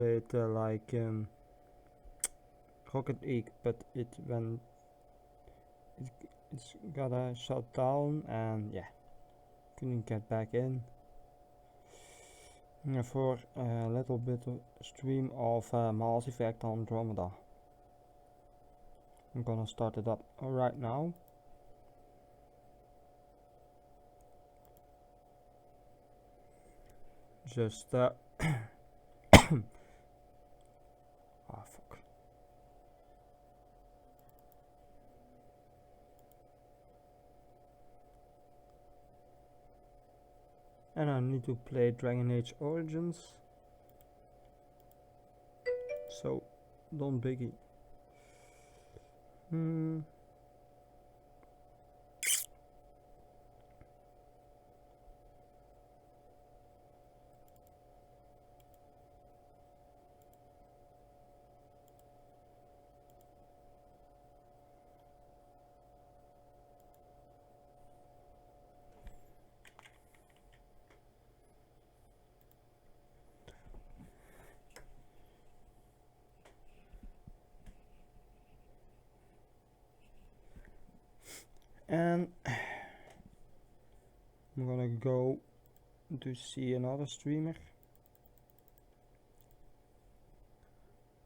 It like Rocket League, but it's got a shut down, and yeah, couldn't get back in. For a little bit of stream of Mass Effect Andromeda. I'm gonna start it up right now. Just ah, fuck. And I need to play Dragon Age Origins. So, don't biggie. And I'm gonna go to see another streamer.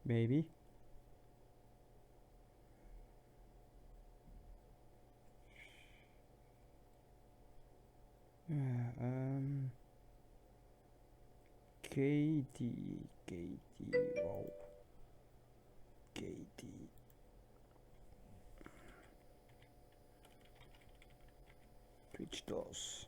Maybe. Katie, wow. Katie. Twitch does.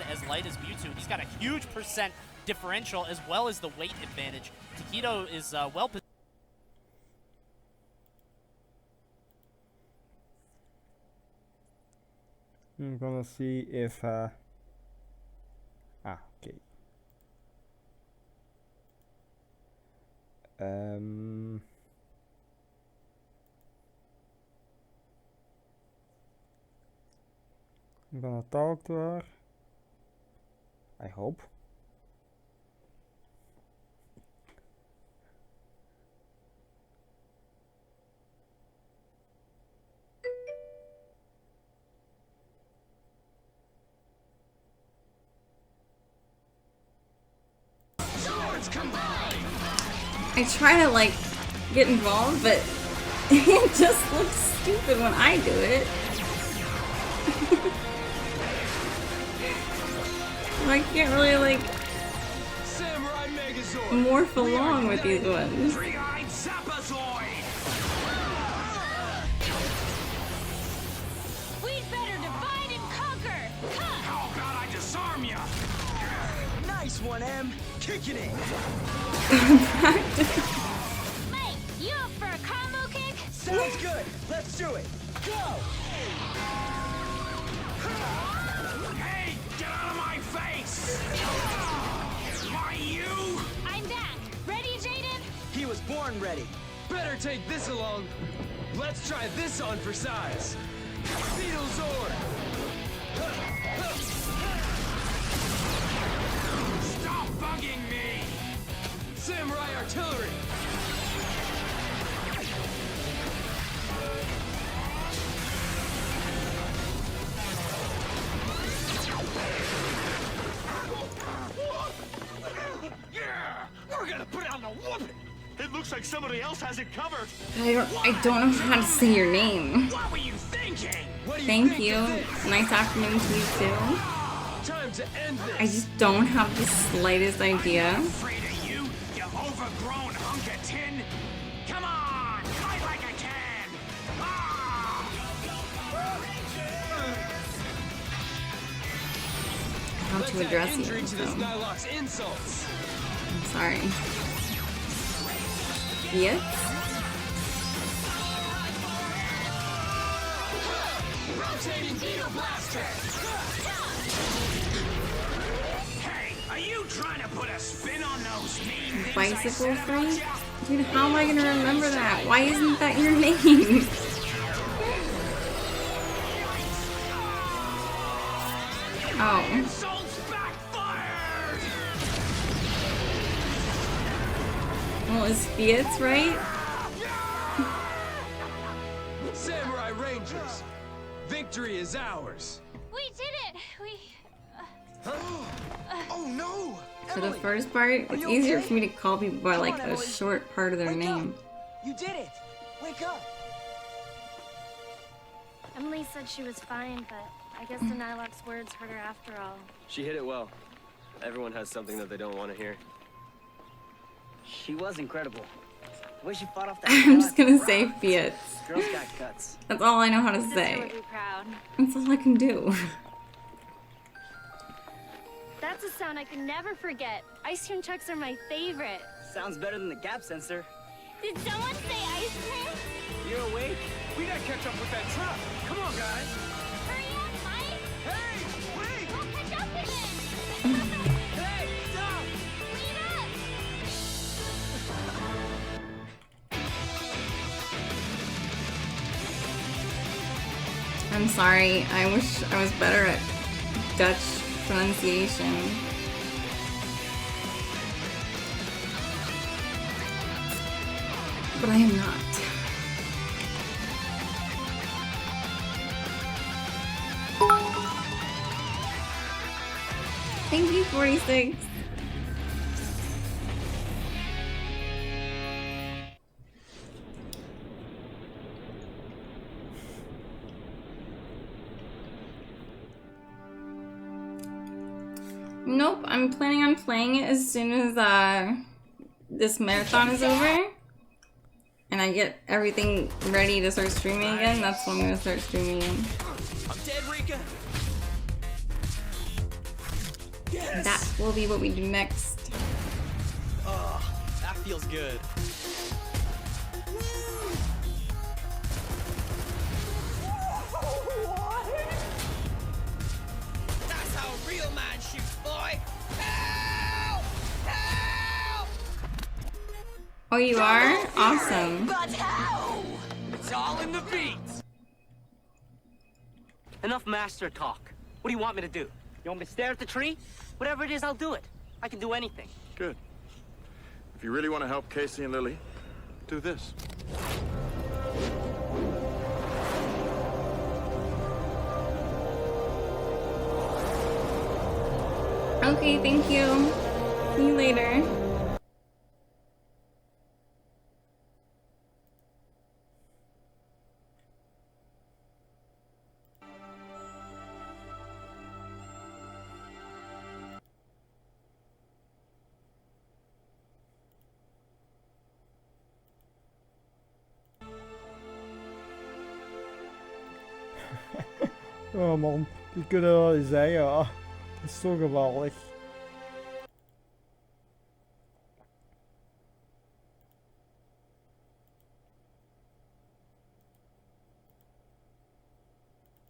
As light as Mewtwo, he's got a huge percent differential as well as the weight advantage. Taquito is well positioned. I'm gonna see if okay. I'm gonna talk to her. I hope. I try to like get involved, but it just looks stupid when I do it. I can't really like morph along with these ones. We'd better divide and conquer. How about I disarm ya? Nice one, M. Kicking it. Mate, you up for a combo kick? Sounds good. Let's do it. Go. Hey, get out of my face! Why you? I'm back. Ready, Jaden? He was born ready. Better take this along. Let's try this on for size. Beetle Zord. Stop bugging me! Samurai Artillery. Yeah! We're gonna put on the whooping! It looks like somebody else has it covered. I don't know how to say your name. What were you thinking? What do you Thank think you. of this? Nice afternoon to you too. Time to end this. I just don't have the slightest idea. Afraid of you, you overgrown hunk of tin? Come on, fight like I can! Ah! How Let's to add address injury you. to this So. Nylock's insults. I'm sorry. Yes? Rotating Beetle Blaster! Hey, are you trying to put a spin on those mean things I Bicycle said about free? ya? Dude, how am I gonna remember that? Why isn't that your name? Oh. Insults backfired! Well, is Fiat's right? Samurai Rangers, victory is ours. We did it! Oh no! For the Emily, first part, it's you easier okay? for me to call people by Come like on, a Emily. short part of their Wake name. up. You did it. Wake up. Emily said she was fine, but I guess the Nilok's words hurt her after all. She hit it well. Everyone has something that they don't want to hear. She was incredible. The way she fought off that I'm just gonna Nilok say rocked. Fiat's. Girl's got guts. That's all I know how to Sister say. would be proud. That's all I can do. That's a sound I can never forget. Ice cream trucks are my favorite. Sounds better than the gap sensor. Did someone say ice cream? You're awake? We gotta catch up with that truck. Come on, guys. Hurry up, Mike! Hey, wait! We'll catch up with him! Hey, stop! Speed up! I'm sorry. I wish I was better at Dutch pronunciation. But I am not. Thank you, 46. Nope, I'm planning on playing it as soon as this marathon is over. And I get everything ready to start streaming again. That's when I'm gonna start streaming again. I'm dead, Rika. Yes. That will be what we do next. Oh, that feels good. That's how a real man shoots, boy. Help! Help! Oh, you are? Awesome. But how? It's all in the beat. Enough master talk. What do you want me to do? You want me to stare at the tree? Whatever it is, I'll do it. I can do anything. Good. If you really want to help Casey and Lily, do this. Okay, thank you. See you later. Oh man, die kunnen wel eens zeggen, ah, dat is zo geweldig.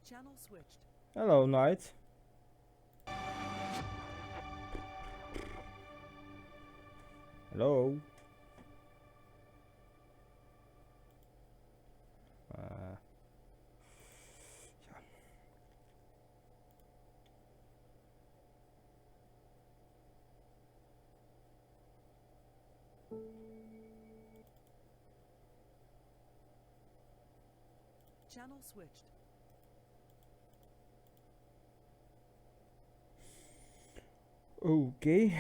Channel switched. Hello, Knight. Hello. Ja. Channel switched. Okay.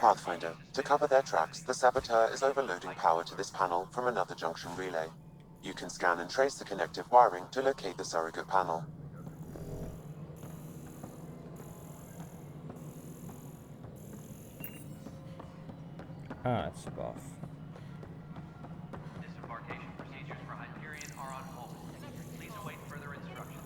Pathfinder, to cover their tracks, the saboteur is overloading power to this panel from another junction relay. You can scan and trace the connective wiring to locate the surrogate panel. Ah, it's above. Disembarkation procedures for Hyperion are on hold. Please await further instructions.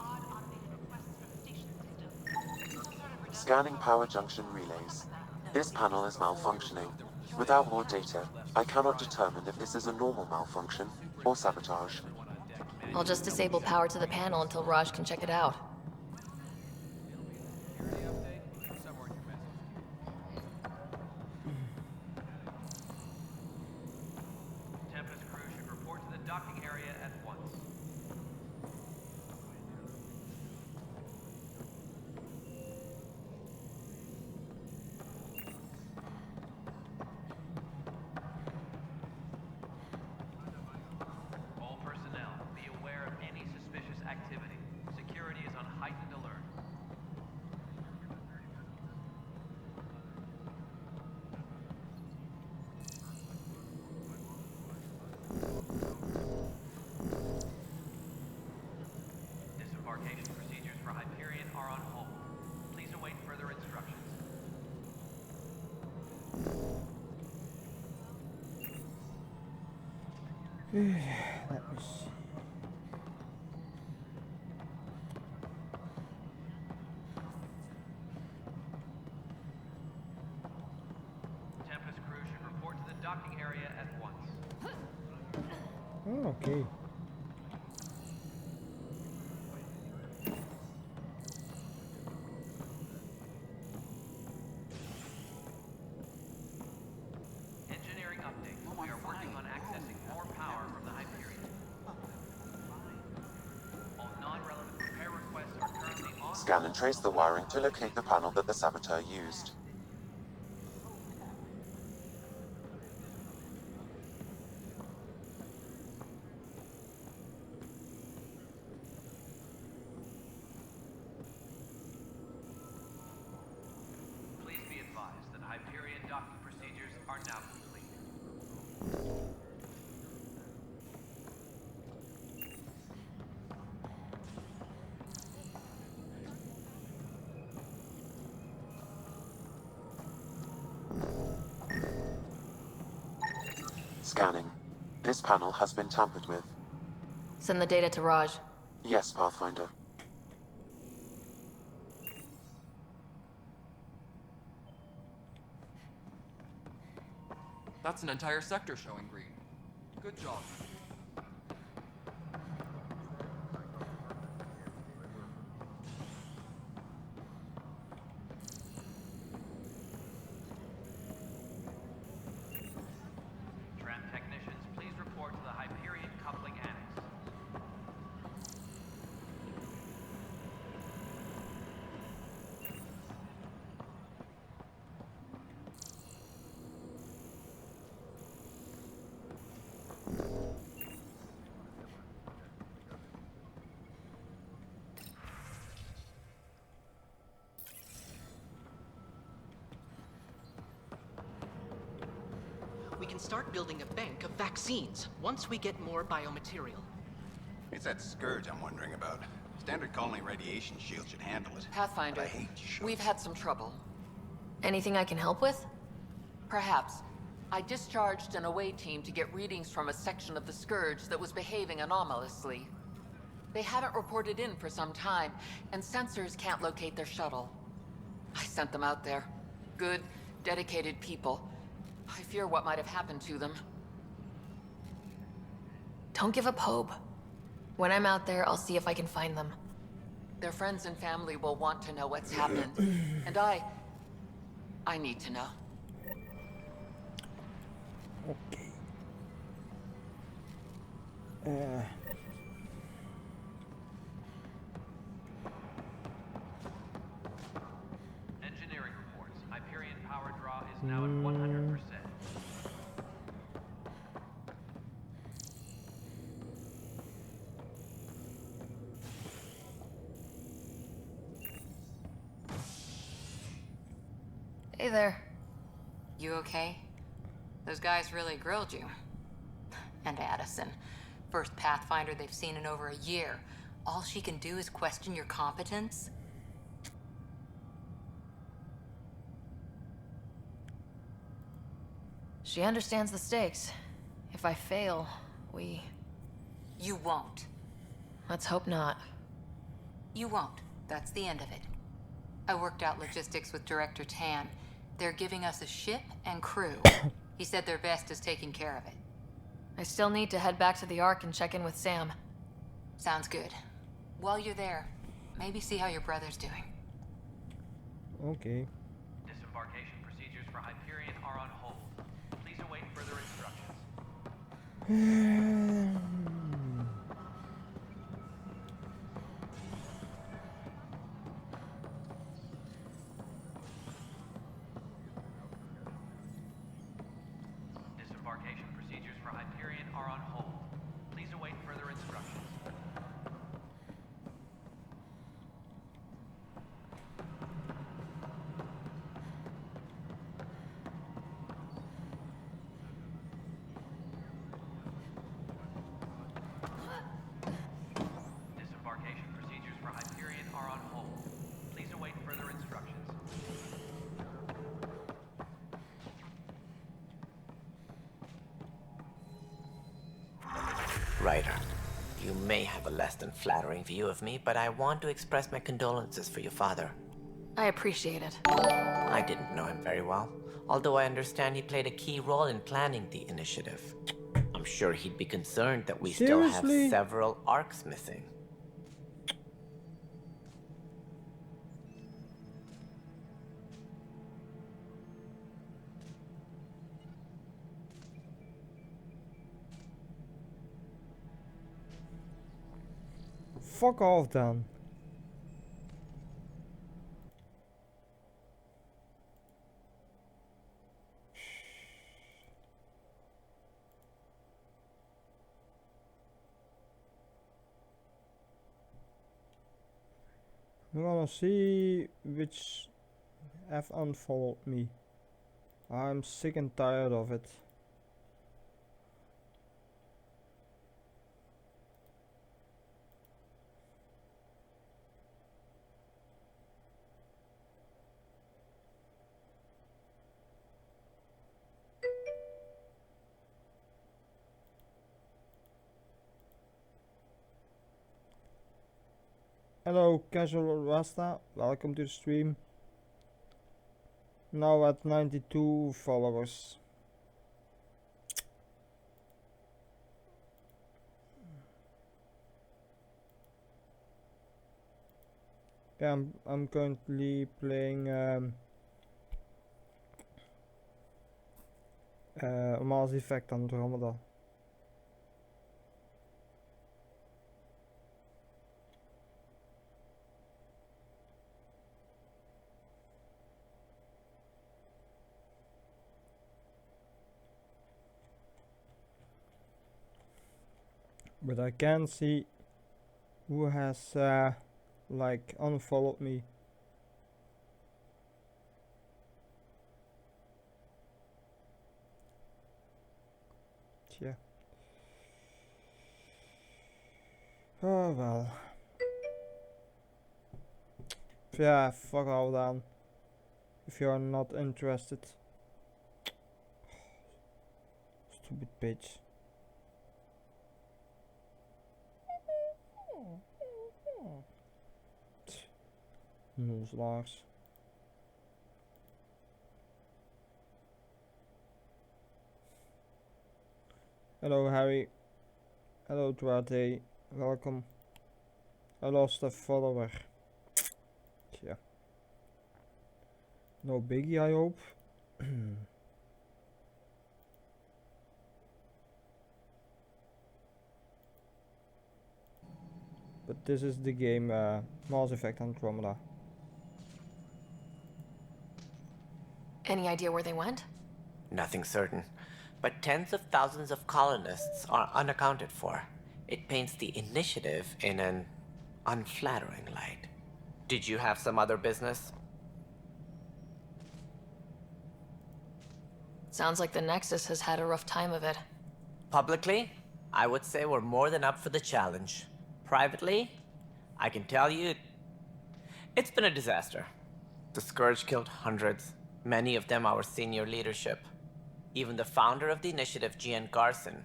Scanning power junction relays. This panel is malfunctioning. Without more data, I cannot determine if this is a normal malfunction or sabotage. I'll just disable power to the panel until Raj can check it out. Tempest crew should report to the docking area at once. All personnel, be aware of any suspicious activity. Security is on heightened alert. Disembarkation procedures for Hyperion are on hold. Please await further instructions. Let me see. Tempest crew should report to the docking area at once. Oh, okay. Engineering update. We are working on accessing more power from the Hyperion. All non-relevant repair requests are currently on. Scan and trace the wiring to locate the panel that the saboteur used. Please be advised that Hyperion docking procedures are now complete. Scanning. This panel has been tampered with. Send the data to Raj. Yes, Pathfinder. That's an entire sector showing green. Good job. Tram technicians, please report to the Hyperion coupling annex. We can start building a bank of vaccines once we get more biomaterial. It's that scourge I'm wondering about. Standard colony radiation shield should handle it. Pathfinder, But I hate shields. we've had some trouble. Anything I can help with? Perhaps. I discharged an away team to get readings from a section of the Scourge that was behaving anomalously. They haven't reported in for some time, and sensors can't locate their shuttle. I sent them out there. Good, dedicated people. I fear what might have happened to them. Don't give up hope. When I'm out there, I'll see if I can find them. Their friends and family will want to know what's happened. And I need to know. Okay. Engineering reports. Hyperion power draw is now at 100%. Hey there. You okay? Those guys really grilled you. And Addison, first Pathfinder they've seen in over a year. All she can do is question your competence? She understands the stakes. If I fail, we... You won't. Let's hope not. You won't. That's the end of it. I worked out logistics with Director Tan. They're giving us a ship and crew. He said their best is taking care of it. I still need to head back to the Ark and check in with Sam. Sounds good. While you're there, maybe see how your brother's doing. Okay. Disembarkation procedures for Hyperion are on hold. Please await further instructions. Disembarkation procedures for Hyperion are on hold. Please await further instructions. Disembarkation procedures for Hyperion are on hold. Please await further instructions. Ryder, you may have a less than flattering view of me, but I want to express my condolences for your father. I appreciate it. I didn't know him very well, although I understand he played a key role in planning the initiative. I'm sure he'd be concerned that we still have Seriously? several arcs missing. Fuck off then. I'm gonna see which have unfollowed me. I'm sick and tired of it. Hello Casual Rasta, welcome to the stream. Now at 92 followers. Yeah, I'm currently playing Mass Effect Andromeda. But I can see who has like unfollowed me. Yeah. Oh well. Yeah, fuck all down. If you are not interested. Stupid bitch. Lars. Hello Harry. Hello Duarte. Welcome. I lost a follower. Yeah. No biggie, I hope. But this is the game Mass Effect Andromeda. Any idea where they went? Nothing certain, but tens of thousands of colonists are unaccounted for. It paints the initiative in an unflattering light. Did you have some other business? Sounds like the Nexus has had a rough time of it. Publicly, I would say we're more than up for the challenge. Privately, I can tell you, it's been a disaster. The Scourge killed hundreds, many of them our senior leadership. Even the founder of the initiative, Gian Garson,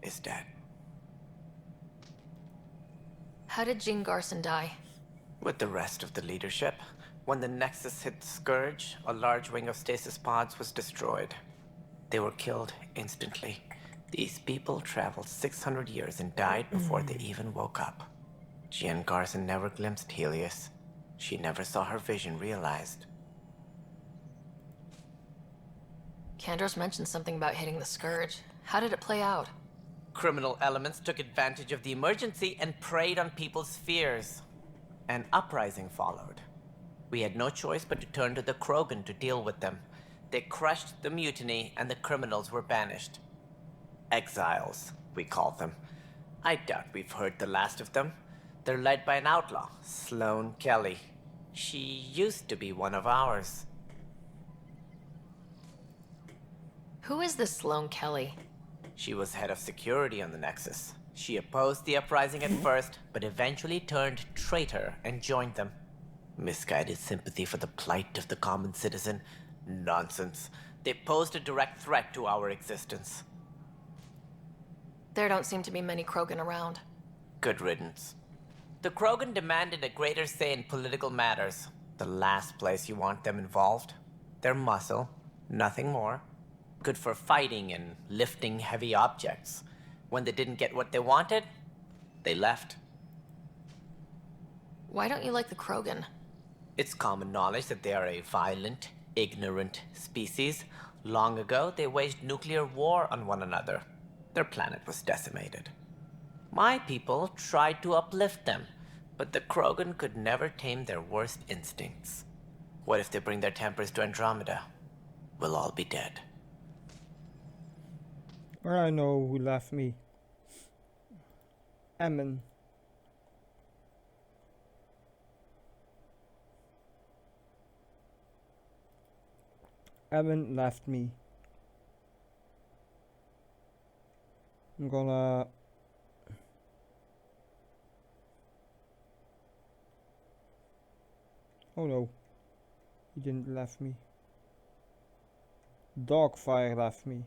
is dead. How did Jean Garson die? With the rest of the leadership, when the Nexus hit the Scourge, a large wing of stasis pods was destroyed. They were killed instantly. These people traveled 600 years and died before they even woke up. Jean Garson never glimpsed Helios. She never saw her vision realized. Kandros mentioned something about hitting the Scourge. How did it play out? Criminal elements took advantage of the emergency and preyed on people's fears. An uprising followed. We had no choice but to turn to the Krogan to deal with them. They crushed the mutiny and the criminals were banished. Exiles, we call them. I doubt we've heard the last of them. They're led by an outlaw, Sloane Kelly. She used to be one of ours. Who is this Sloane Kelly? She was head of security on the Nexus. She opposed the uprising at first, but eventually turned traitor and joined them. Misguided sympathy for the plight of the common citizen? Nonsense. They posed a direct threat to our existence. There don't seem to be many Krogan around. Good riddance. The Krogan demanded a greater say in political matters. The last place you want them involved. Their muscle, nothing more. Good for fighting and lifting heavy objects. When they didn't get what they wanted, they left. Why don't you like the Krogan? It's common knowledge that they are a violent, ignorant species. Long ago, they waged nuclear war on one another. Their planet was decimated. My people tried to uplift them, but the Krogan could never tame their worst instincts. What if they bring their tempers to Andromeda? We'll all be dead. Well, I know who left me. Ammon. Ammon left me. I'm gonna... Oh no. He didn't left me. Dogfire left me.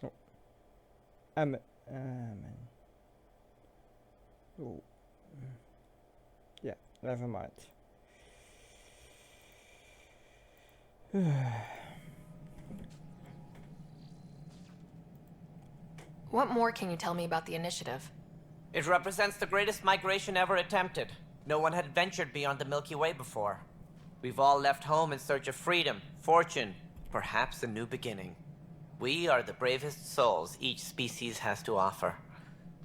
Oh. Ammon. Oh. Yeah, never mind. What more can you tell me about the initiative? It represents the greatest migration ever attempted. No one had ventured beyond the Milky Way before. We've all left home in search of freedom, fortune, perhaps a new beginning. We are the bravest souls each species has to offer.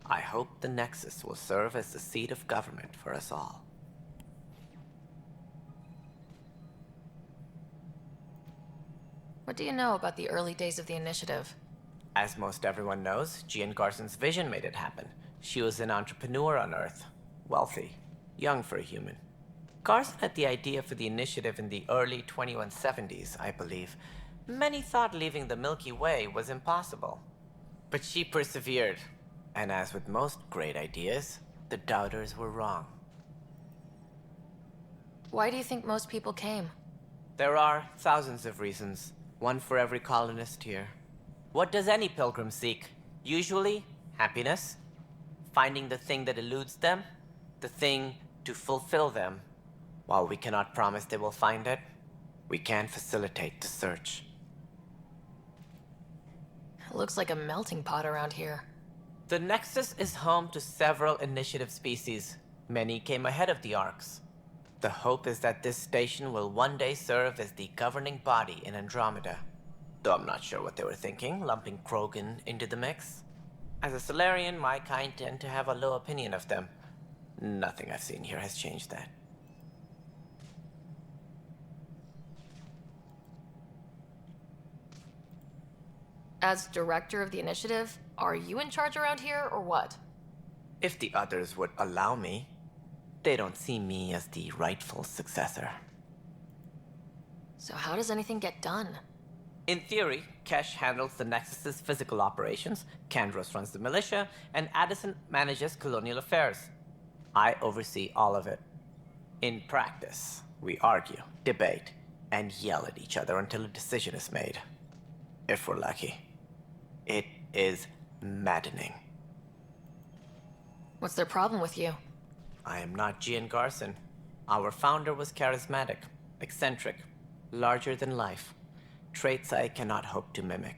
I hope the Nexus will serve as the seat of government for us all. What do you know about the early days of the initiative? As most everyone knows, Jean Garson's vision made it happen. She was an entrepreneur on Earth. Wealthy. Young for a human. Garson had the idea for the initiative in the early 2170s, I believe. Many thought leaving the Milky Way was impossible. But she persevered. And as with most great ideas, the doubters were wrong. Why do you think most people came? There are thousands of reasons. One for every colonist here. What does any pilgrim seek? Usually, happiness. Finding the thing that eludes them. The thing to fulfill them. While we cannot promise they will find it, we can facilitate the search. It looks like a melting pot around here. The Nexus is home to several initiative species. Many came ahead of the Arks. The hope is that this station will one day serve as the governing body in Andromeda. Though I'm not sure what they were thinking, lumping Krogan into the mix. As a Solarian, my kind tend to have a low opinion of them. Nothing I've seen here has changed that. As director of the initiative, are you in charge around here, or what? If the others would allow me, they don't see me as the rightful successor. So how does anything get done? In theory, Kesh handles the Nexus's physical operations, Kandros runs the militia, and Addison manages colonial affairs. I oversee all of it. In practice, we argue, debate, and yell at each other until a decision is made. If we're lucky. It is maddening. What's their problem with you? I am not Gian Garson. Our founder was charismatic, eccentric, larger than life. Traits I cannot hope to mimic.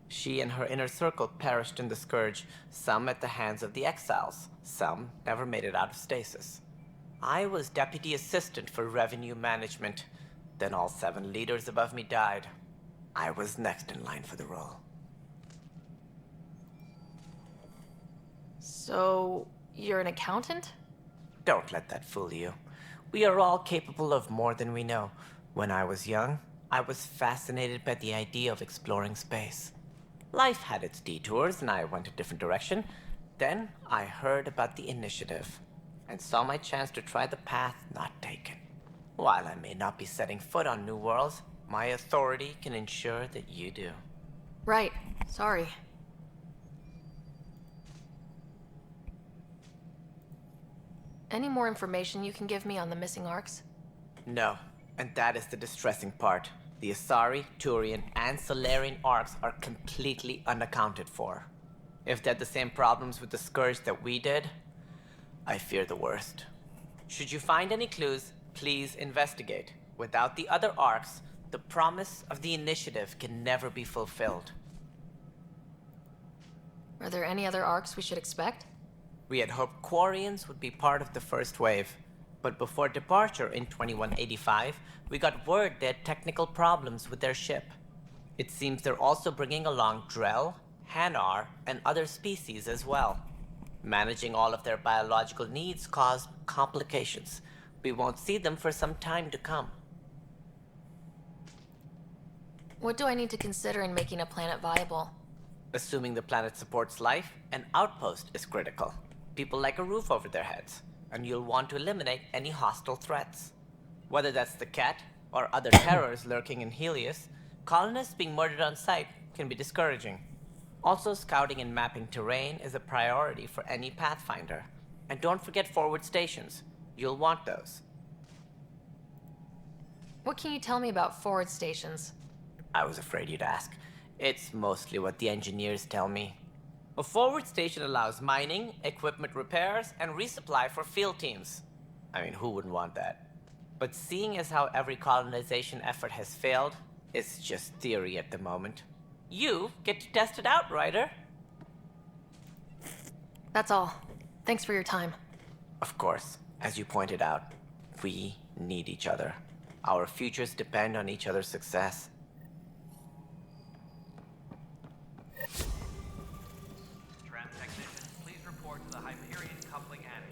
She and her inner circle perished in the Scourge, some at the hands of the Exiles, some never made it out of stasis. I was deputy assistant for revenue management. Then all 7 leaders above me died. I was next in line for the role. So, you're an accountant? Don't let that fool you. We are all capable of more than we know. When I was young, I was fascinated by the idea of exploring space. Life had its detours, and I went a different direction. Then I heard about the initiative, and saw my chance to try the path not taken. While I may not be setting foot on new worlds, my authority can ensure that you do. Right. Sorry. Any more information you can give me on the missing arcs? No, and that is the distressing part. The Asari, Turian, and Solarian arcs are completely unaccounted for. If they had the same problems with the Scourge that we did, I fear the worst. Should you find any clues, please investigate. Without the other arcs, the promise of the initiative can never be fulfilled. Are there any other arcs we should expect? We had hoped Quarians would be part of the first wave, but before departure in 2185, we got word they had technical problems with their ship. It seems they're also bringing along Drell, Hanar, and other species as well. Managing all of their biological needs caused complications. We won't see them for some time to come. What do I need to consider in making a planet viable? Assuming the planet supports life, an outpost is critical. People like a roof over their heads, and you'll want to eliminate any hostile threats. Whether that's the cat or other terrors lurking in Helios, colonists being murdered on sight can be discouraging. Also, scouting and mapping terrain is a priority for any Pathfinder. And don't forget forward stations. You'll want those. What can you tell me about forward stations? I was afraid you'd ask. It's mostly what the engineers tell me. A forward station allows mining, equipment repairs, and resupply for field teams. I mean, who wouldn't want that? But seeing as how every colonization effort has failed, it's just theory at the moment. You get to test it out, Ryder. That's all. Thanks for your time. Of course, as you pointed out, we need each other. Our futures depend on each other's success. Tram technicians, please report to the Hyperion coupling annex.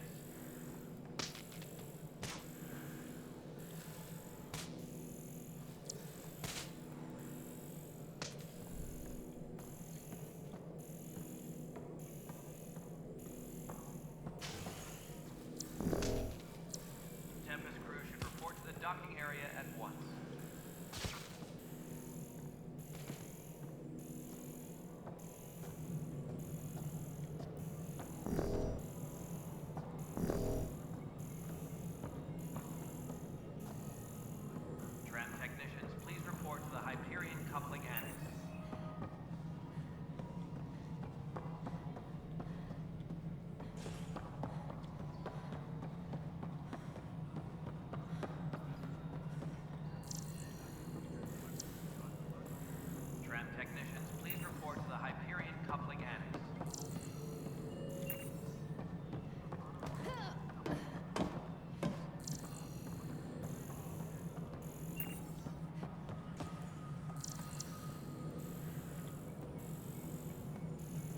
Tempest crew should report to the docking area at once. Tram technicians, please report to the Hyperion coupling annex. Tram technicians, please report to the Hyperion coupling annex.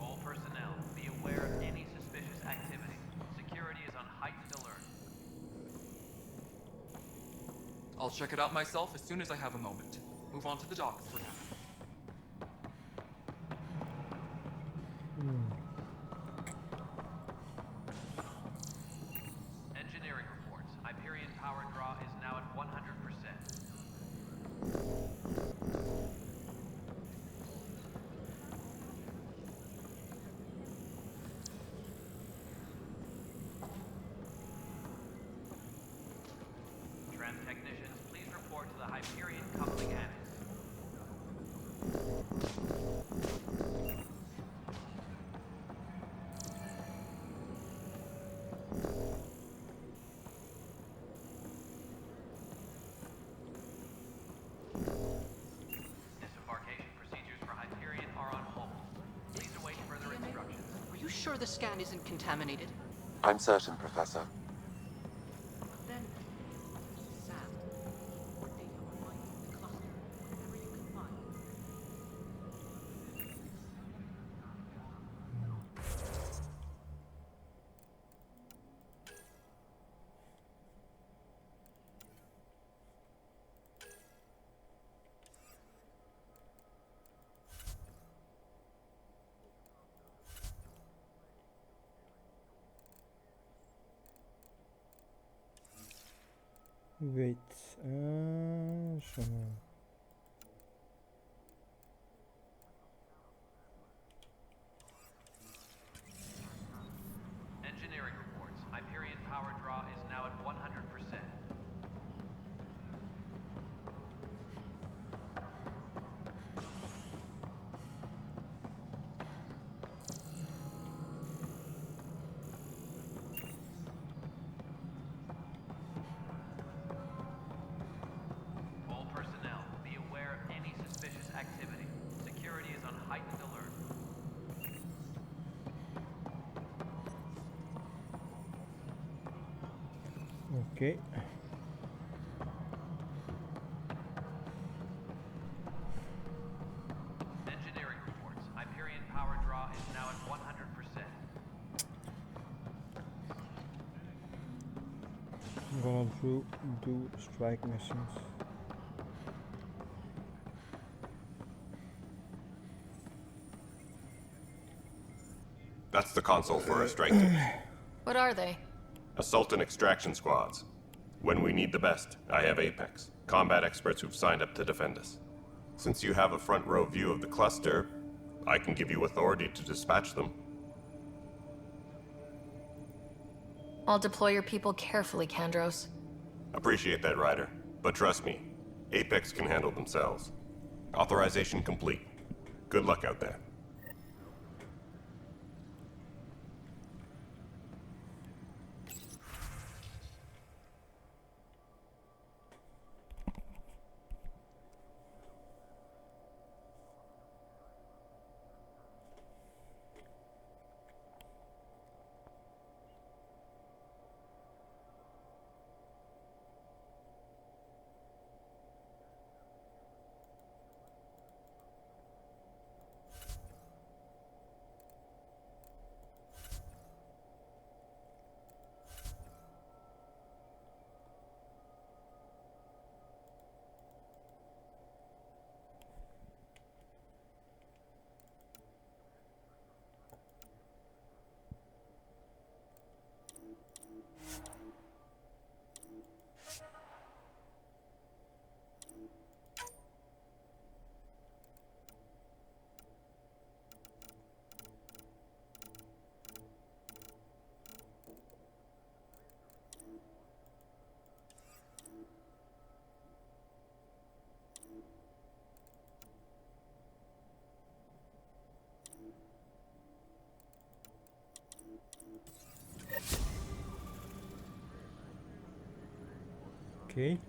All personnel, be aware of any suspicious activity. Security is on heightened alert. I'll check it out myself as soon as I have a moment. Move on to the docks for now. Engineering reports. Hyperion power draw is now at 100%. sure the scan isn't contaminated? I'm certain, Professor. Then, Sam, what data were finding in the cluster? Whatever you can find. Wait, so Engineering reports. Hyperion power draw is now at 100%. All personnel, be aware of any suspicious activity. Security is on heightened alert. okay. Engineering reports. Hyperion power draw is now at 100%. I'm gonna do strike missions. That's the console for our strike teams. What are they? Assault and extraction squads. When we need the best, I have Apex, combat experts who've signed up to defend us. Since you have a front row view of the cluster, I can give you authority to dispatch them. I'll deploy your people carefully, Kandros. Appreciate that, Ryder. But trust me, Apex can handle themselves. Authorization complete. Good luck out there. Okay.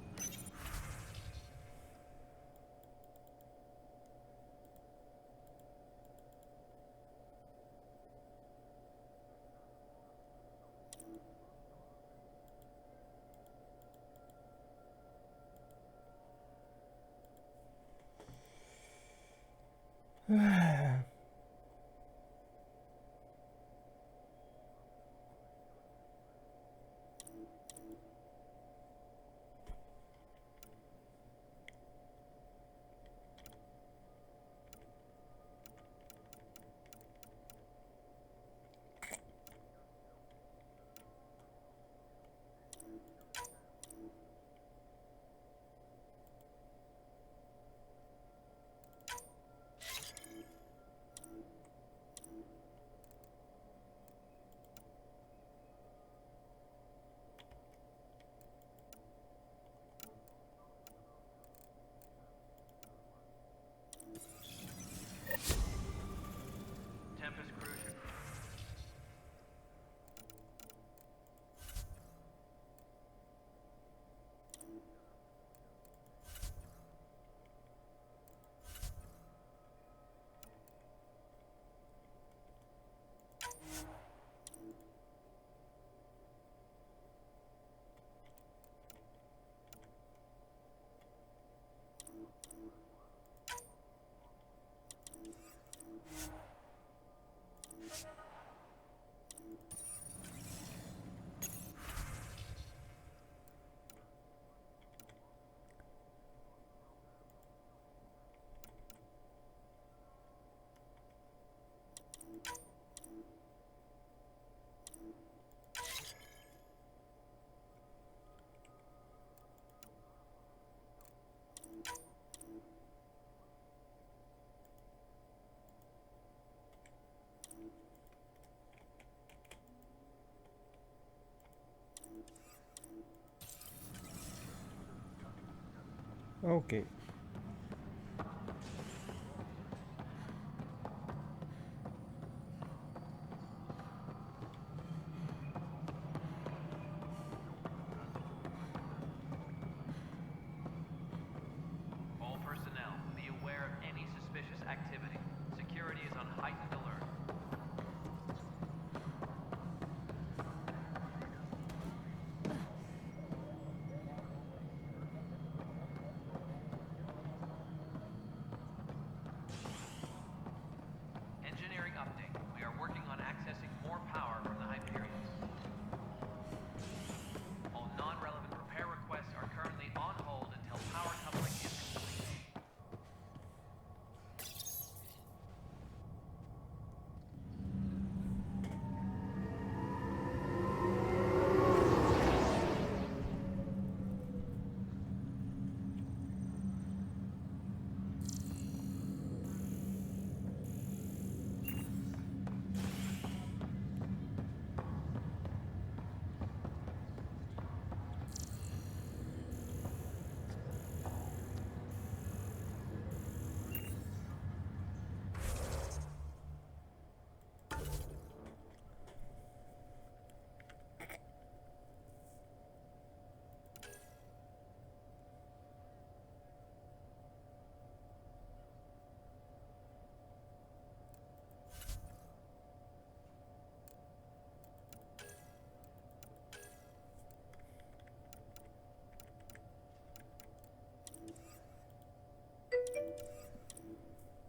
Okay. All personnel, be aware of any suspicious activity. Security is on heightened alert. Engineering update. We are working on accessing more power from the Hyperions. All non-relevant repair requests are currently on hold until power coupling is complete.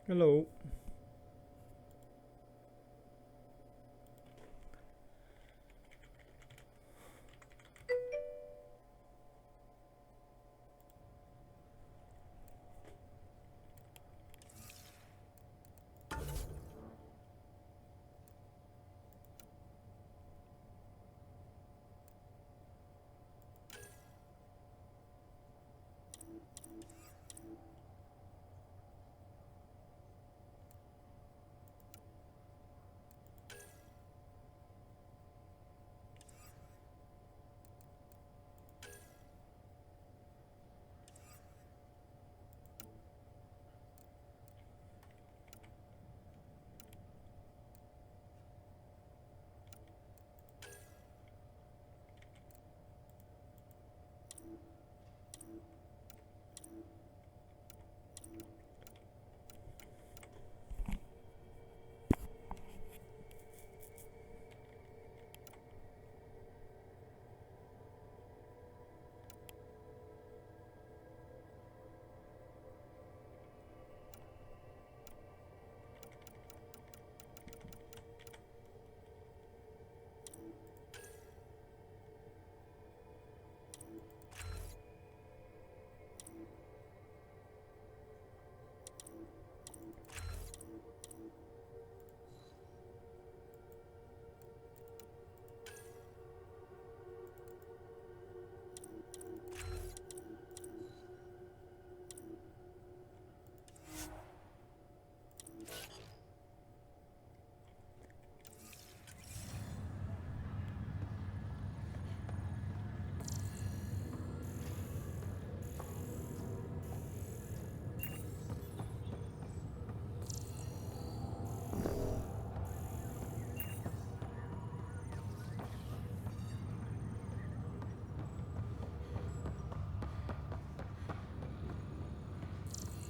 Hello.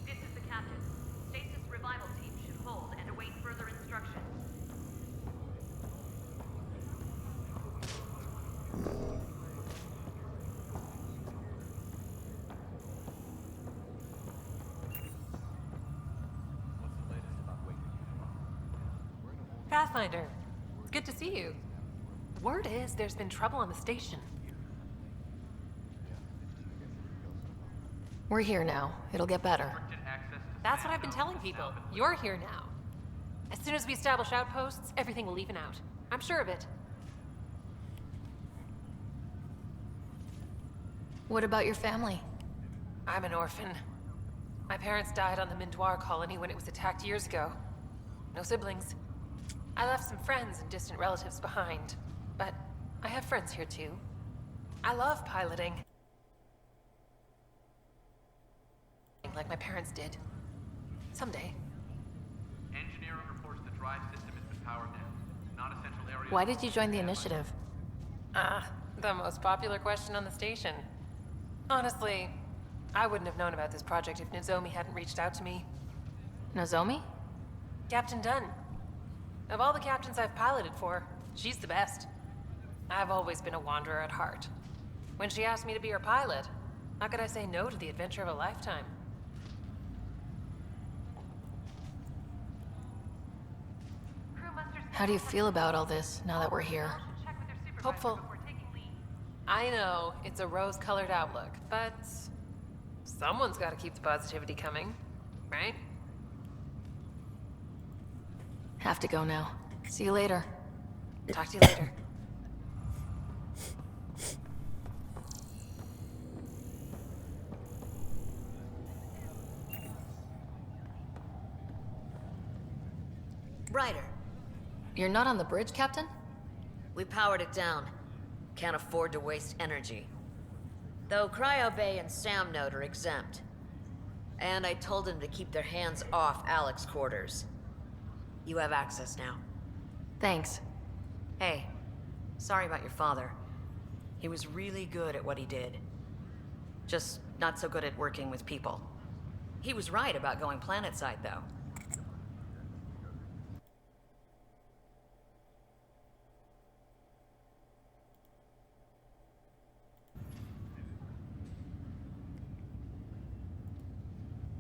This is the captain. Stasis revival team should hold and await further instructions. Pathfinder, good to see you. Word is there's been trouble on the station. We're here now. It'll get better. That's what I've been telling people. You're here now. As soon as we establish outposts, everything will even out. I'm sure of it. What about your family? I'm an orphan. My parents died on the Mindoir colony when it was attacked years ago. No siblings. I left some friends and distant relatives behind, but I have friends here too. I love piloting. like my parents did. Someday. Engineering reports the drive system has been powered down. Non-essential areas. Why did you join the initiative? The most popular question on the station. Honestly, I wouldn't have known about this project if Nozomi hadn't reached out to me. Nozomi? Captain Dunn. Of all the captains I've piloted for, she's the best. I've always been a wanderer at heart. When she asked me to be her pilot, how could I say no to the adventure of a lifetime? How do you feel about all this now that we're here? Hopeful. I know, it's a rose-colored outlook, but someone's got to keep the positivity coming, right? Have to go now. See you later. Talk to you later. Ryder. You're not on the bridge, Captain? We powered it down. Can't afford to waste energy. Though Cryo Bay and Sam Node are exempt. And I told them to keep their hands off Alec's quarters. You have access now. Thanks. Hey, sorry about your father. He was really good at what he did. Just not so good at working with people. He was right about going planetside, though.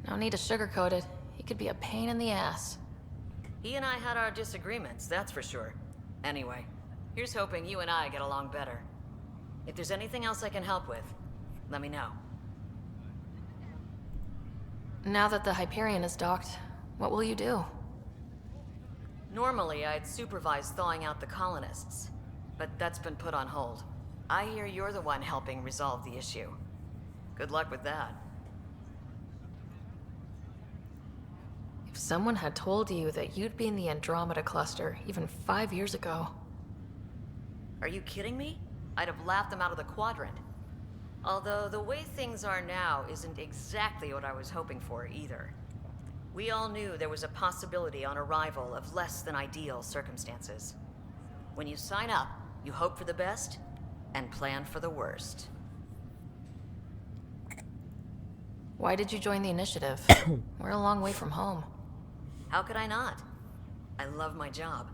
No need to sugarcoat it. He could be a pain in the ass. He and I had our disagreements, that's for sure. Anyway, here's hoping you and I get along better. If there's anything else I can help with, let me know. Now that the Hyperion is docked, what will you do? Normally, I'd supervise thawing out the colonists, but that's been put on hold. I hear you're the one helping resolve the issue. Good luck with that. If someone had told you that you'd be in the Andromeda cluster even 5 years ago... Are you kidding me? I'd have laughed them out of the quadrant. Although the way things are now isn't exactly what I was hoping for either. We all knew there was a possibility on arrival of less than ideal circumstances. When you sign up, you hope for the best and plan for the worst. Why did you join the initiative? We're a long way from home. How could I not? I love my job.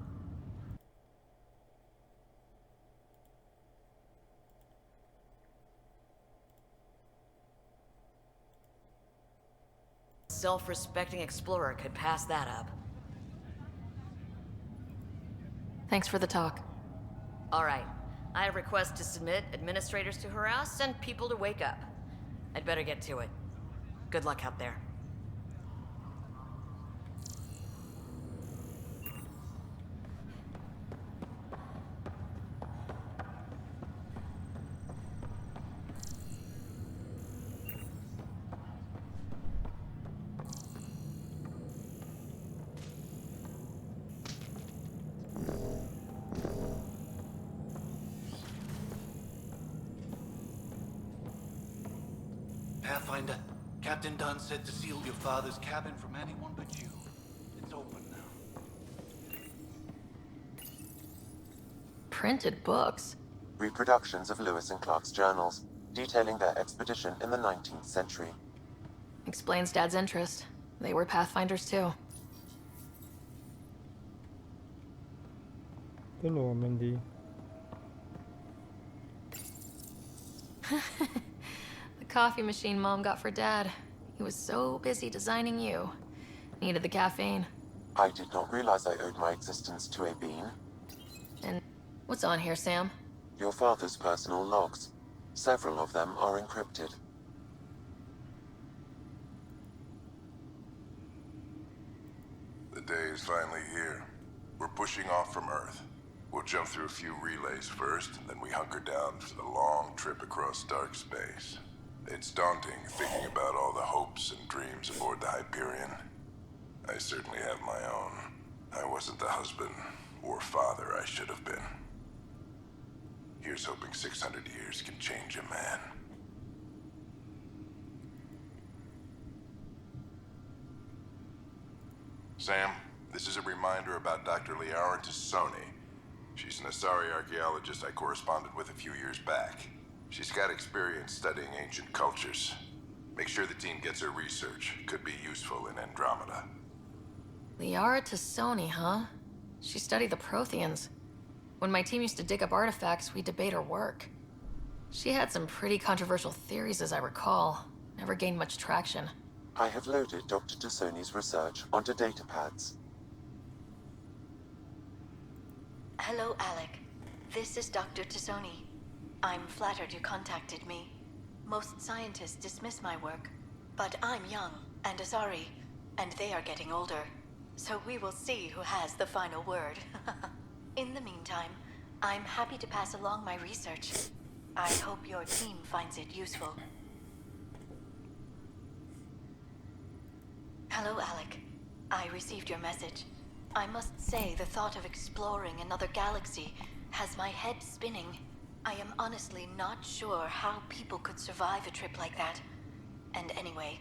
Self-respecting explorer could pass that up. Thanks for the talk. All right. I have requests to submit, administrators to harass, and people to wake up. I'd better get to it. Good luck out there. Pathfinder, Captain Dunn said to seal your father's cabin from anyone but you. It's open now. Printed books? Reproductions of Lewis and Clark's journals, detailing their expedition in the 19th century. Explains Dad's interest. They were Pathfinders too. The Normandy. The coffee machine Mom got for Dad. He was so busy designing you. Needed the caffeine. I did not realize I owed my existence to a bean. And what's on here, Sam? Your father's personal logs. Several of them are encrypted. The day is finally here. We're pushing off from Earth. We'll jump through a few relays first, then we hunker down for the long trip across dark space. It's daunting thinking about all the hopes and dreams aboard the Hyperion. I certainly have my own. I wasn't the husband or father I should have been. Here's hoping 600 years can change a man. Sam, this is a reminder about Dr. Liara Tassoni. She's an Asari archaeologist I corresponded with a few years back. She's got experience studying ancient cultures. Make sure the team gets her research. Could be useful in Andromeda. Liara Tassoni, huh? She studied the Protheans. When my team used to dig up artifacts, we'd debate her work. She had some pretty controversial theories, as I recall. Never gained much traction. I have loaded Dr. Tassoni's research onto datapads. Hello, Alec. This is Dr. Tassoni. I'm flattered you contacted me. Most scientists dismiss my work, but I'm young and Asari, and they are getting older. So we will see who has the final word. In the meantime, I'm happy to pass along my research. I hope your team finds it useful. Hello, Alec. I received your message. I must say the thought of exploring another galaxy has my head spinning. I am honestly not sure how people could survive a trip like that. And anyway,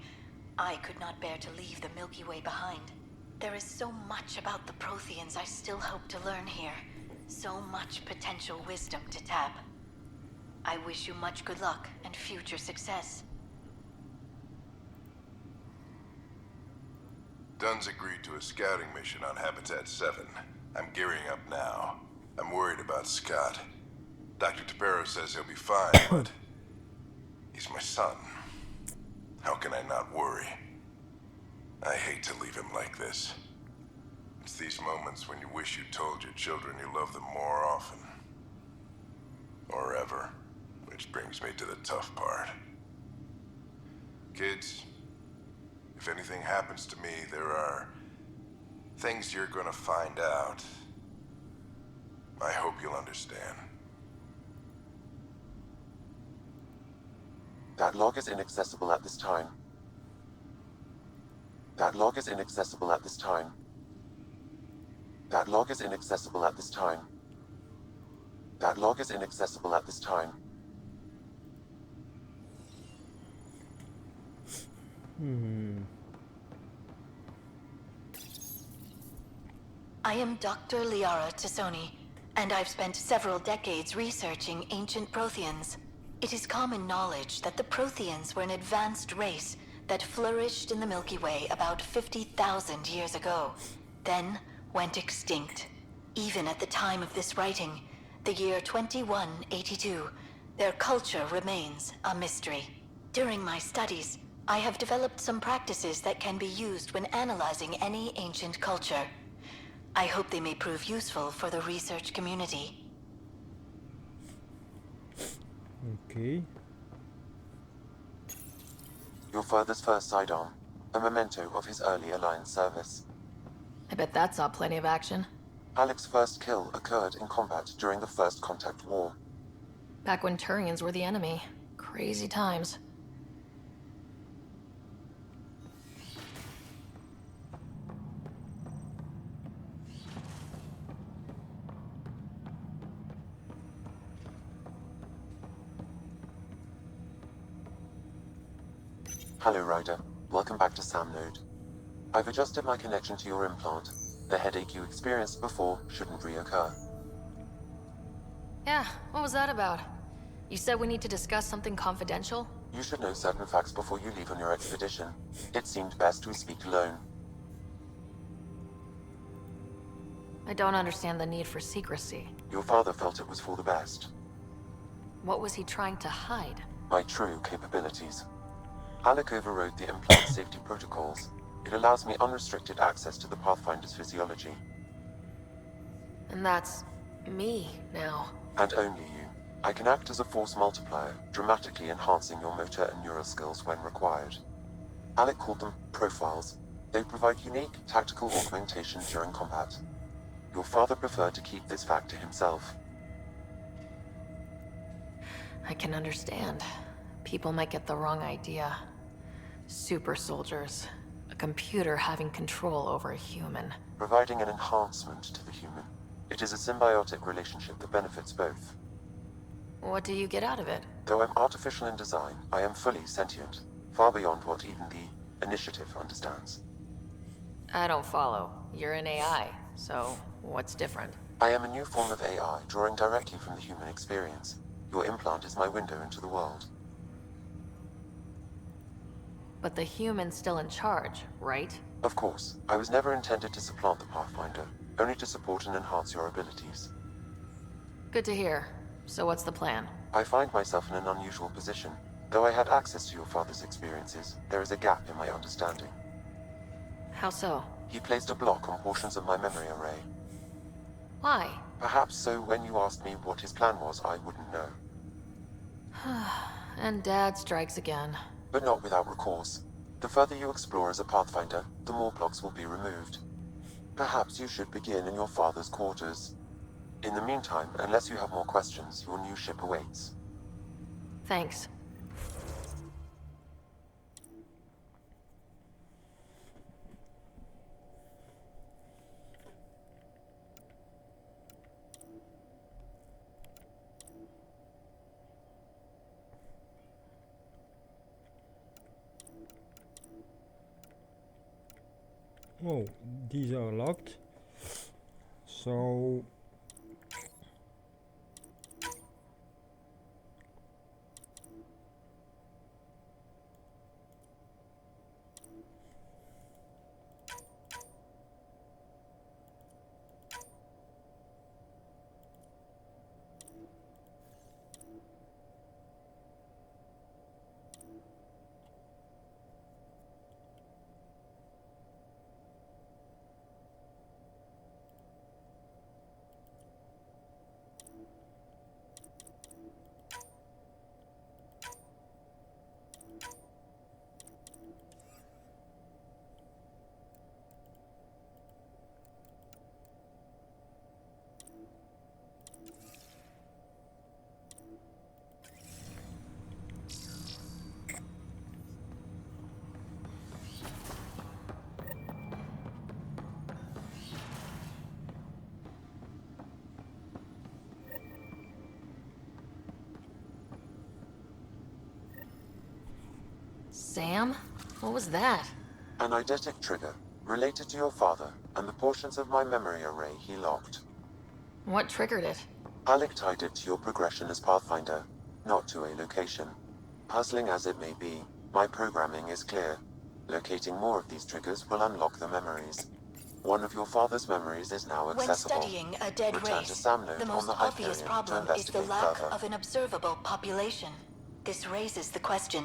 I could not bear to leave the Milky Way behind. There is so much about the Protheans I still hope to learn here. So much potential wisdom to tap. I wish you much good luck and future success. Dunn's agreed to a scouting mission on Habitat 7. I'm gearing up now. I'm worried about Scott. Dr. Tapero says he'll be fine, but he's my son. How can I not worry? I hate to leave him like this. It's these moments when you wish you told your children you love them more often. Or ever. Which brings me to the tough part. Kids, if anything happens to me, there are things you're gonna find out. I hope you'll understand. That log is inaccessible at this time. That log is inaccessible at this time. That log is inaccessible at this time. That log is inaccessible at this time. I am Dr. Liara Tassoni, and I've spent several decades researching ancient Protheans. It is common knowledge that the Protheans were an advanced race that flourished in the Milky Way about 50,000 years ago, then went extinct. Even at the time of this writing, the year 2182, their culture remains a mystery. During my studies, I have developed some practices that can be used when analyzing any ancient culture. I hope they may prove useful for the research community. Okay. Your father's first sidearm, a memento of his early Alliance service. I bet that saw plenty of action. Alec's first kill occurred in combat during the First Contact War. Back when Turians were the enemy. Crazy times. Hello, Ryder. Welcome back to Sam Node. I've adjusted my connection to your implant. The headache you experienced before shouldn't reoccur. Yeah, what was that about? You said we need to discuss something confidential? You should know certain facts before you leave on your expedition. It seemed best we speak alone. I don't understand the need for secrecy. Your father felt it was for the best. What was he trying to hide? My true capabilities. Alec overrode the implant safety protocols. It allows me unrestricted access to the Pathfinder's physiology. And that's me now. And only you. I can act as a force multiplier, dramatically enhancing your motor and neural skills when required. Alec called them profiles. They provide unique tactical augmentation during combat. Your father preferred to keep this fact to himself. I can understand. People might get the wrong idea. Super soldiers. A computer having control over a human. Providing an enhancement to the human. It is a symbiotic relationship that benefits both. What do you get out of it? Though I'm artificial in design, I am fully sentient. Far beyond what even the Initiative understands. I don't follow. You're an AI, so what's different? I am a new form of AI, drawing directly from the human experience. Your implant is my window into the world. But the human's still in charge, right? Of course, I was never intended to supplant the Pathfinder, only to support and enhance your abilities. Good to hear. So what's the plan? I find myself in an unusual position. Though I had access to your father's experiences, there is a gap in my understanding. How so? He placed a block on portions of my memory array. Why? Perhaps so when you asked me what his plan was, I wouldn't know. And Dad strikes again. But not without recourse. The further you explore as a Pathfinder, the more blocks will be removed. Perhaps you should begin in your father's quarters. In the meantime, unless you have more questions, your new ship awaits. Thanks. Oh, these are locked. So Sam? What was that? An eidetic trigger, related to your father, and the portions of my memory array he locked. What triggered it? Alec tied it to your progression as Pathfinder, not to a location. Puzzling as it may be, my programming is clear. Locating more of these triggers will unlock the memories. One of your father's memories is now accessible. When studying a dead Return to race, Samnode the on most the obvious Hyperion to problem is the investigate lack further. of an observable population. This raises the question,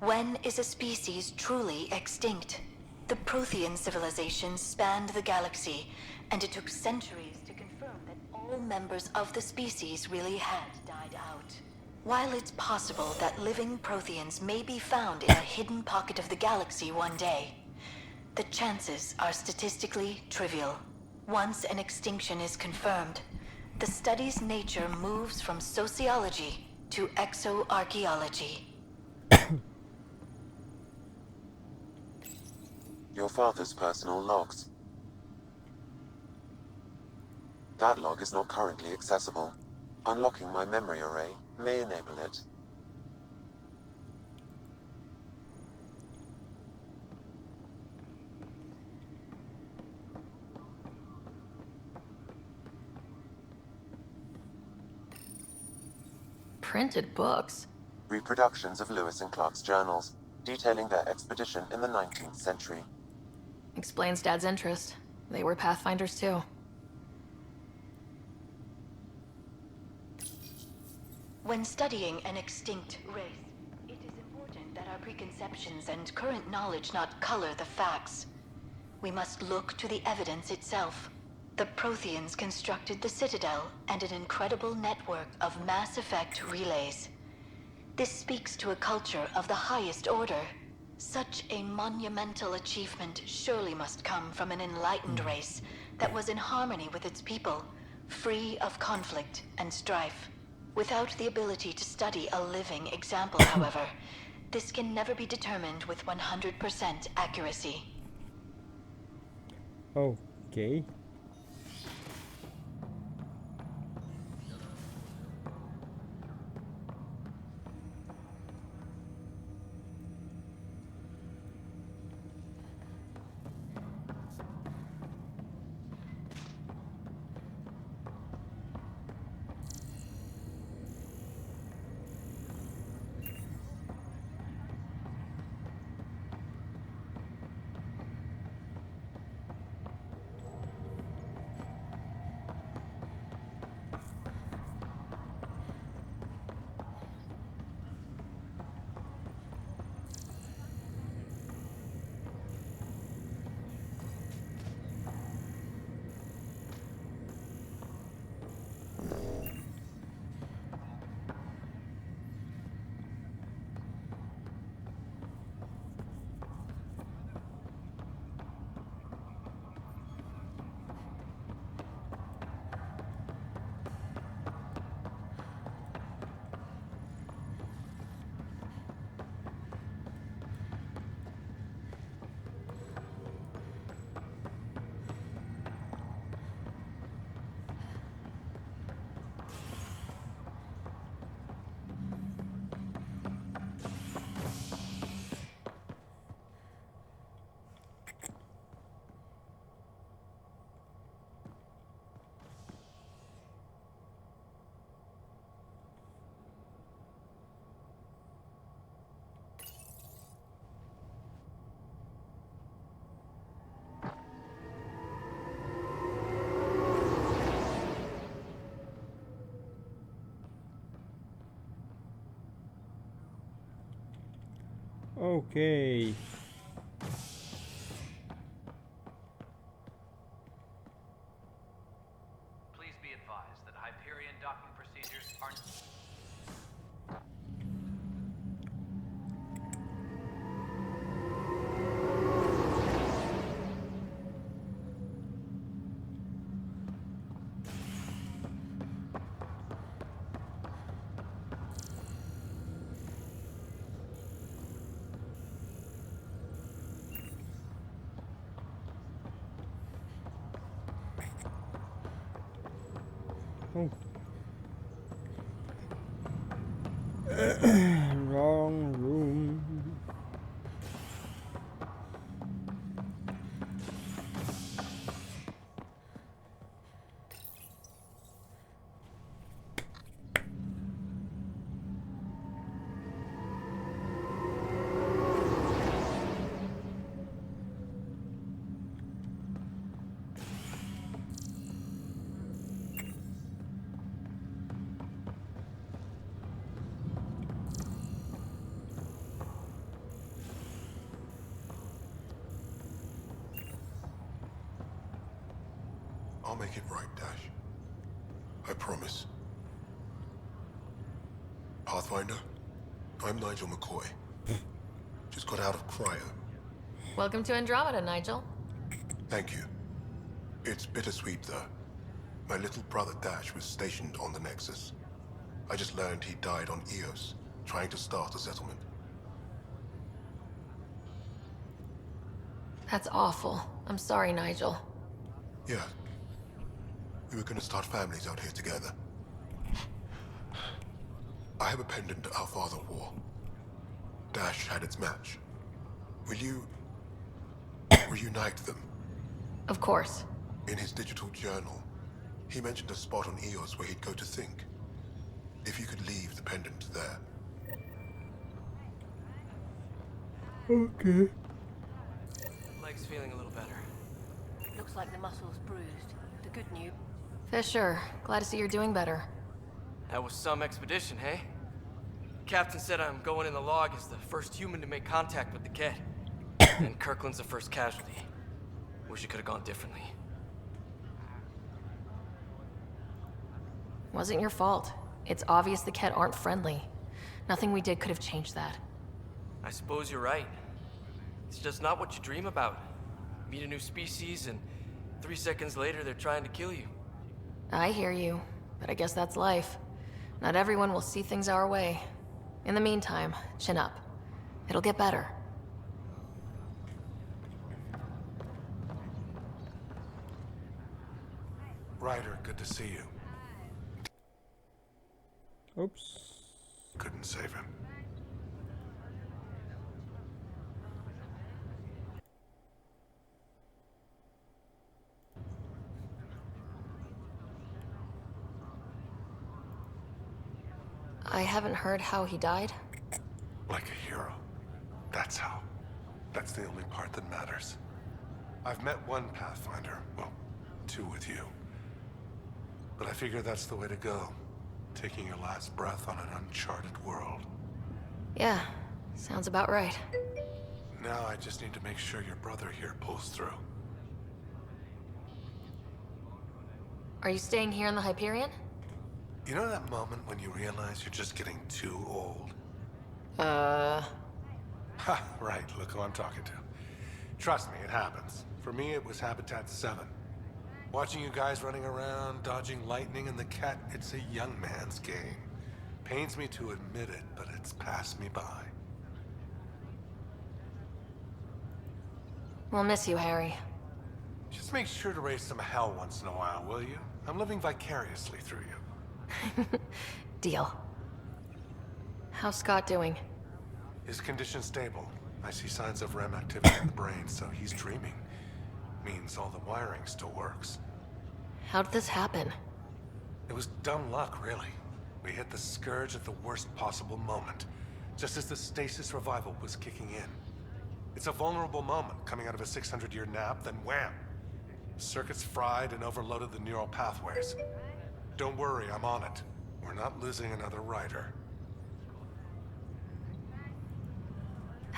when is a species truly extinct? The Prothean civilization spanned the galaxy, and it took centuries to confirm that all members of the species really had died out. While it's possible that living Protheans may be found in a hidden pocket of the galaxy one day, the chances are statistically trivial. Once an extinction is confirmed, the study's nature moves from sociology to exoarchaeology. Your father's personal logs. That log is not currently accessible. Unlocking my memory array may enable it. Printed books? Reproductions of Lewis and Clark's journals, detailing their expedition in the 19th century. Explains Dad's interest. They were Pathfinders too. When studying an extinct race, it is important that our preconceptions and current knowledge not color the facts. We must look to the evidence itself. The Protheans constructed the Citadel and an incredible network of mass effect relays. This speaks to a culture of the highest order. Such a monumental achievement surely must come from an enlightened race that was in harmony with its people, free of conflict and strife. Without the ability to study a living example, however, this can never be determined with 100% accuracy. okay. Okay. Please be advised that Hyperion docking procedures are... Oh. Wrong room. I'll make it right, Dash. I promise. Pathfinder, I'm Nigel McCoy. Just got out of cryo. Welcome to Andromeda, Nigel. Thank you. It's bittersweet, though. My little brother Dash was stationed on the Nexus. I just learned he died on Eos, trying to start a settlement. That's awful. I'm sorry, Nigel. Yeah. We were gonna start families out here together. I have a pendant our father wore. Dash had its match. Will you... reunite them? Of course. In his digital journal, he mentioned a spot on Eos where he'd go to think. If you could leave the pendant there. Okay. Leg's feeling a little better. Looks like the muscle's bruised. The good news. Fisher, glad to see you're doing better. That was some expedition, hey? Captain said I'm going in the log as the first human to make contact with the kid. And Kirkland's the first casualty. Wish it could have gone differently. Wasn't your fault. It's obvious the Ket aren't friendly. Nothing we did could have changed that. I suppose you're right. It's just not what you dream about. Meet a new species and 3 seconds later they're trying to kill you. I hear you, but I guess that's life. Not everyone will see things our way. In the meantime, chin up. It'll get better. Ryder, good to see you. Oops. Couldn't save him. I haven't heard how he died. Like a hero. That's how. That's the only part that matters. I've met one Pathfinder. Well, 2 with you. But I figure that's the way to go. Taking your last breath on an uncharted world. Yeah, sounds about right. Now I just need to make sure your brother here pulls through. Are you staying here in the Hyperion? You know that moment when you realize you're just getting too old? Ha, right, look who I'm talking to. Trust me, it happens. For me, it was Habitat 7. Watching you guys running around, dodging lightning and the Ket, it's a young man's game. Pains me to admit it, but it's passed me by. We'll miss you, Harry. Just make sure to raise some hell once in a while, will you? I'm living vicariously through you. Deal. How's Scott doing? His condition stable. I see signs of REM activity in the brain, so he's dreaming. Means all the wiring still works. How did this happen? It was dumb luck, really. We hit the Scourge at the worst possible moment, just as the stasis revival was kicking in. It's a vulnerable moment, coming out of a 600-year nap, then wham! Circuits fried and overloaded the neural pathways. Don't worry, I'm on it. We're not losing another rider.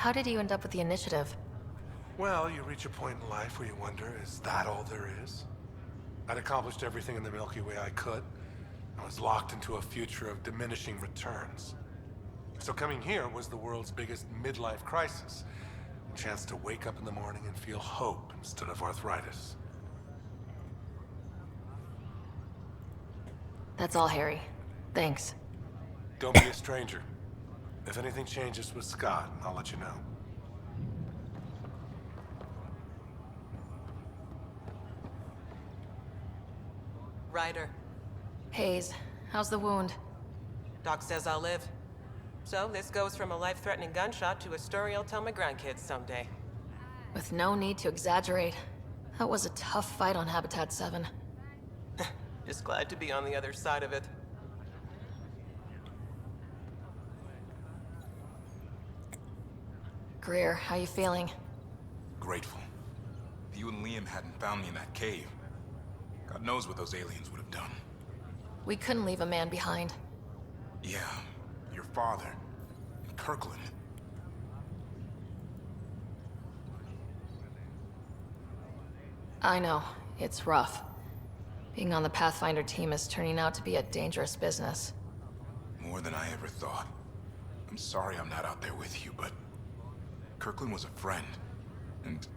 How did you end up with the initiative? Well, you reach a point in life where you wonder, is that all there is? I'd accomplished everything in the Milky Way I could. I was locked into a future of diminishing returns. So coming here was the world's biggest midlife crisis. A chance to wake up in the morning and feel hope instead of arthritis. That's all, Harry. Thanks. Don't be a stranger. If anything changes with Scott, I'll let you know. Ryder. Hayes, how's the wound? Doc says I'll live. So this goes from a life-threatening gunshot to a story I'll tell my grandkids someday. With no need to exaggerate. That was a tough fight on Habitat 7. Just glad to be on the other side of it. Greer, how you feeling? Grateful. If you and Liam hadn't found me in that cave, God knows what those aliens would have done. We couldn't leave a man behind. Yeah, your father, and Kirkland. I know, it's rough. Being on the Pathfinder team is turning out to be a dangerous business. More than I ever thought. I'm sorry I'm not out there with you, but Kirkland was a friend, and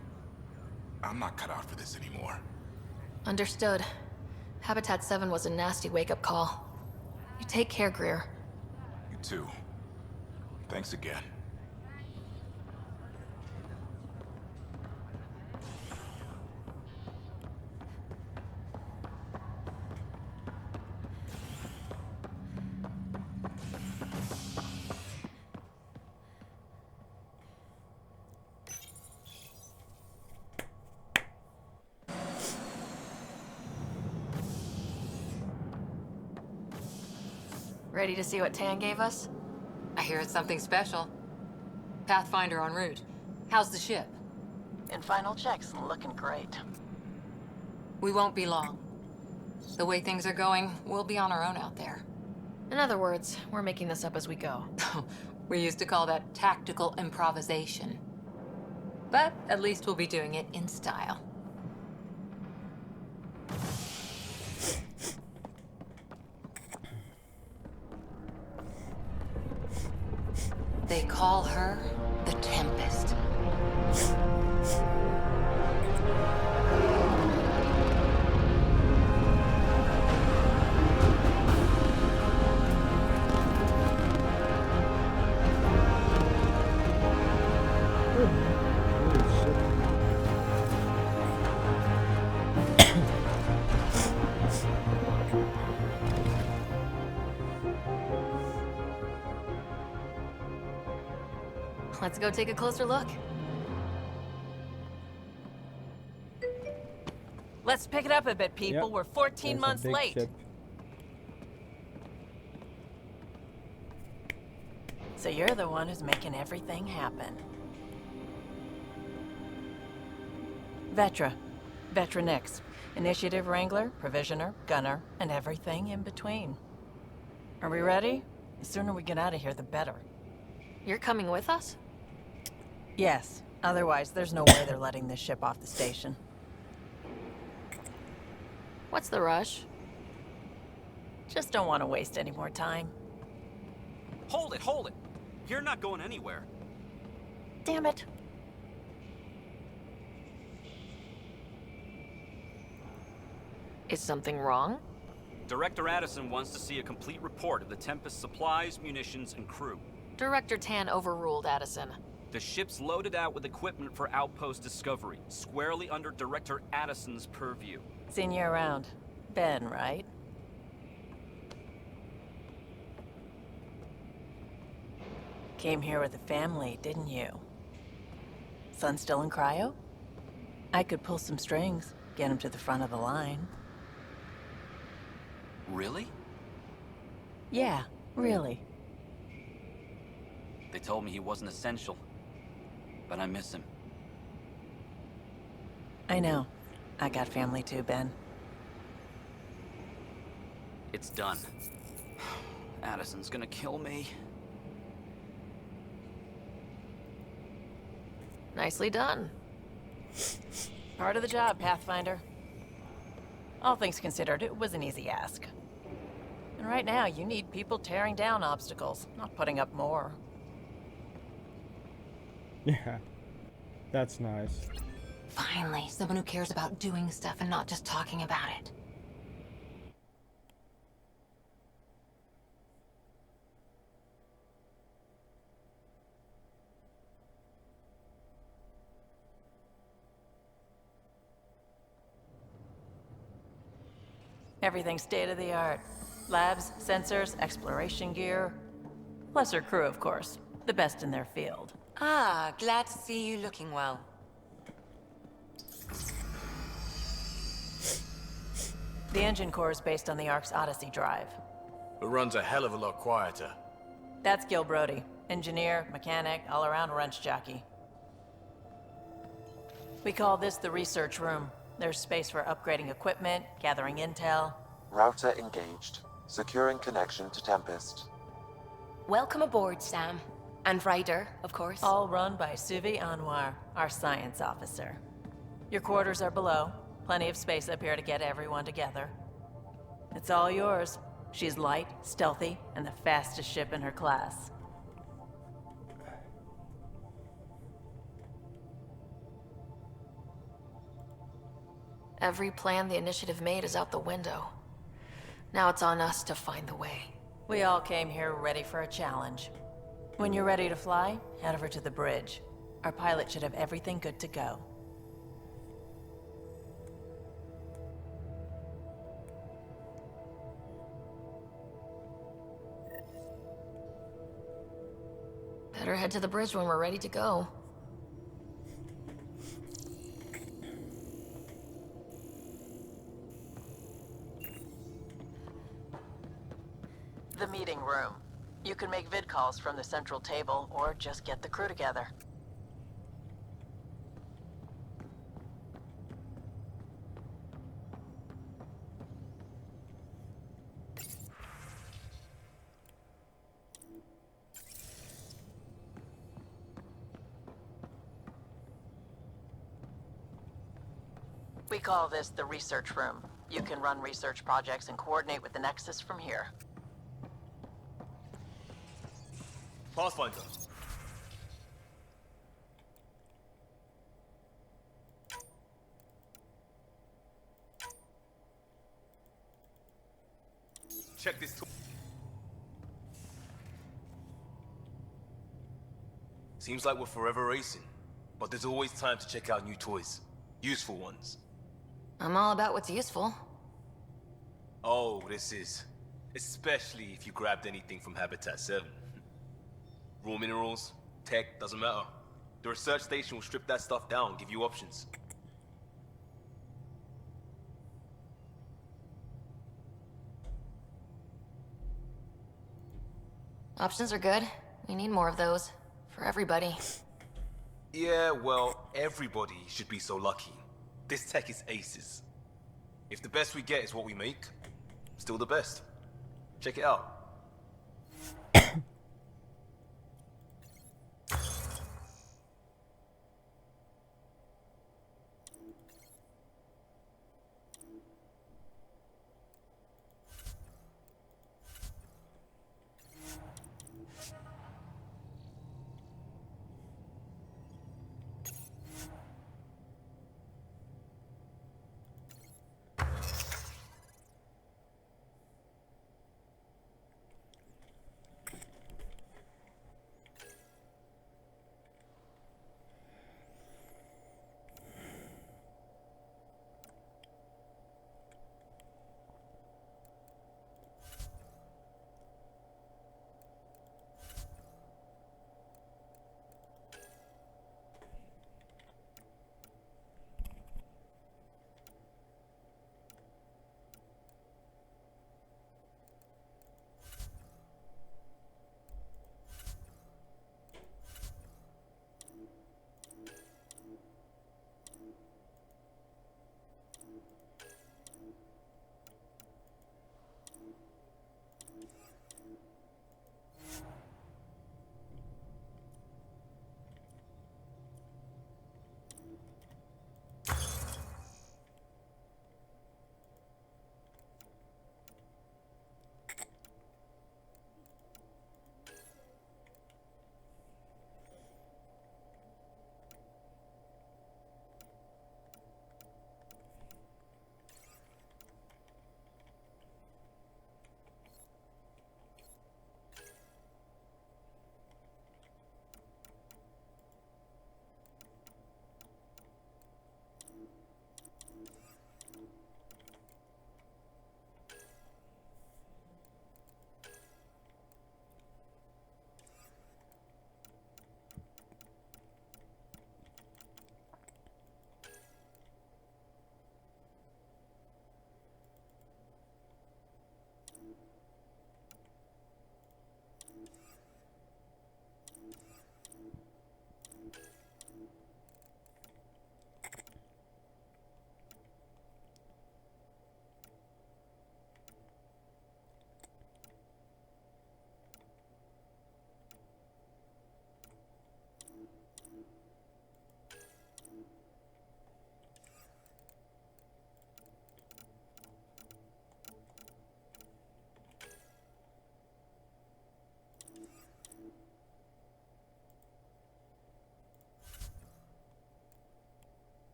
I'm not cut out for this anymore. Understood. Habitat 7 was a nasty wake-up call. You take care, Greer. You too. Thanks again. Ready to see what Tan gave us? I hear it's something special. Pathfinder en route. How's the ship? In final checks, looking great. We won't be long. The way things are going, we'll be on our own out there. In other words, we're making this up as we go. We used to call that tactical improvisation. But at least we'll be doing it in style. They call her the Tempest. Let's go take a closer look. Let's pick it up a bit, people. Yep. We're 14 There's a months big late. ship. So you're the one who's making everything happen. Vetra. Vetra Nix. Initiative Wrangler, Provisioner, Gunner, and everything in between. Are we ready? The sooner we get out of here, the better. You're coming with us? Yes. Otherwise, there's no way they're letting this ship off the station. What's the rush? Just don't want to waste any more time. Hold it, hold it! You're not going anywhere. Damn it. Is something wrong? Director Addison wants to see a complete report of the Tempest's supplies, munitions, and crew. Director Tan overruled Addison. The ship's loaded out with equipment for outpost discovery, squarely under Director Addison's purview. Seen you around. Ben, right? Came here with a family, didn't you? Son still in cryo? I could pull some strings, get him to the front of the line. Really? Yeah, really. They told me he wasn't essential, but I miss him. I know. I got family too, Ben. It's done. Addison's gonna kill me. Nicely done. Part of the job, Pathfinder. All things considered, it was an easy ask. And right now, you need people tearing down obstacles, not putting up more. Yeah, that's nice. Finally, someone who cares about doing stuff and not just talking about it. Everything's state-of-the-art. Labs, sensors, exploration gear. Lesser crew, of course. The best in their field. Ah, glad to see you looking well. The engine core is based on the Ark's Odyssey drive. It runs a hell of a lot quieter. That's Gil Brody. Engineer, mechanic, all-around wrench jockey. We call this the research room. There's space for upgrading equipment, gathering intel. Router engaged. Securing connection to Tempest. Welcome aboard, Sam. And Ryder, of course. All run by Suvi Anwar, our science officer. Your quarters are below. Plenty of space up here to get everyone together. It's all yours. She's light, stealthy, and the fastest ship in her class. Every plan the Initiative made is out the window. Now it's on us to find the way. We all came here ready for a challenge. When you're ready to fly, head over to the bridge. Our pilot should have everything good to go. Better head to the bridge when we're ready to go. The meeting room. You can make vid calls from the central table, or just get the crew together. We call this the research room. You can run research projects and coordinate with the Nexus from here. Pathfinder. Check this tool. Seems like we're forever racing, but there's always time to check out new toys. Useful ones. I'm all about what's useful. Oh, this is. Especially if you grabbed anything from Habitat 7. Raw minerals, tech, doesn't matter. The research station will strip that stuff down and give you options. Options are good. We need more of those. For everybody. Yeah, well, everybody should be so lucky. This tech is aces. If the best we get is what we make, still the best. Check it out.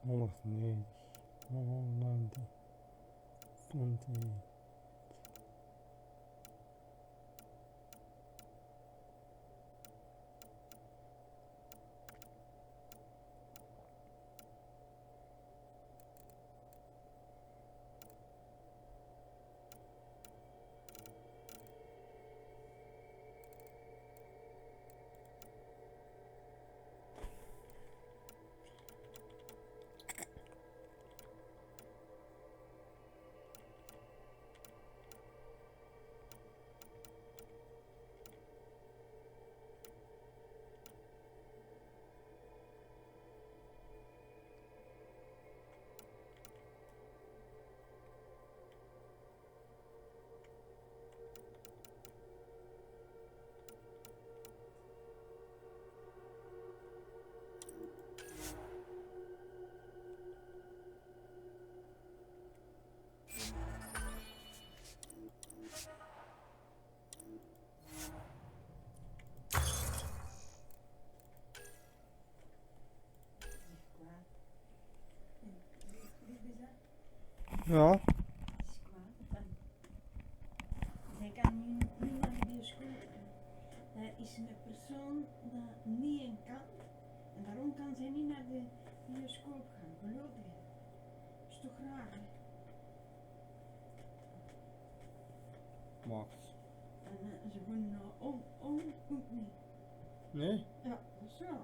109, 190, 20. Ja. Zij kan nu niet naar de bioscoop gaan. Daar is een persoon dat niet in kan. En daarom kan zij niet naar de bioscoop gaan. Geloof je? Is toch raar, hè? Wacht. En ze gaan ook niet. Nee? Ja, dat is wel.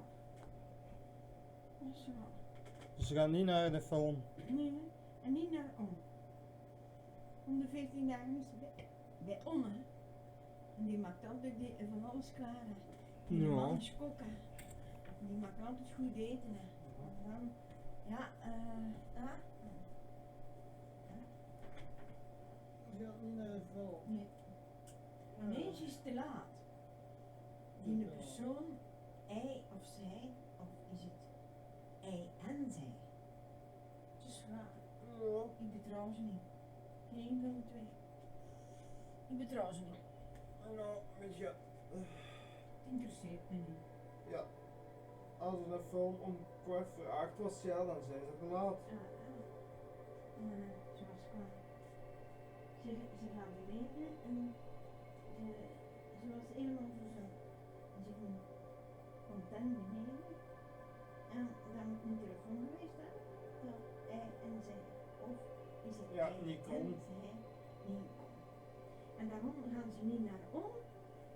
Dat is wel. Dus ze gaan niet naar de film. Nee, en niet naar Om. Om de 15 dagen is bij Om, hè. En die maakt altijd van alles klaar, hè. Die Ja. man is kok, hè. Die maakt altijd goed eten, hè. En dan, ja, ja. Ze gaat niet naar de film. Nee. Ineens is het te laat. Die persoon, hij of zij, of is het hij en zij? Het is raar. Ik betrouw ze niet. Geen van de twee. Ik betrouw ze niet. Nou, weet je. Het interesseert me niet. Ja. Als er een film om 7:15 was, ja, dan zijn ze te laat. Ze was klaar. Ze gaan bewegen en ze was helemaal verzorgd. En ze ging content beneden. En dan moet een telefoon geweest hebben. Dat hij en zij. Of is het Ja, hij niet en kon. zij niet kon. En daarom gaan ze niet naar Om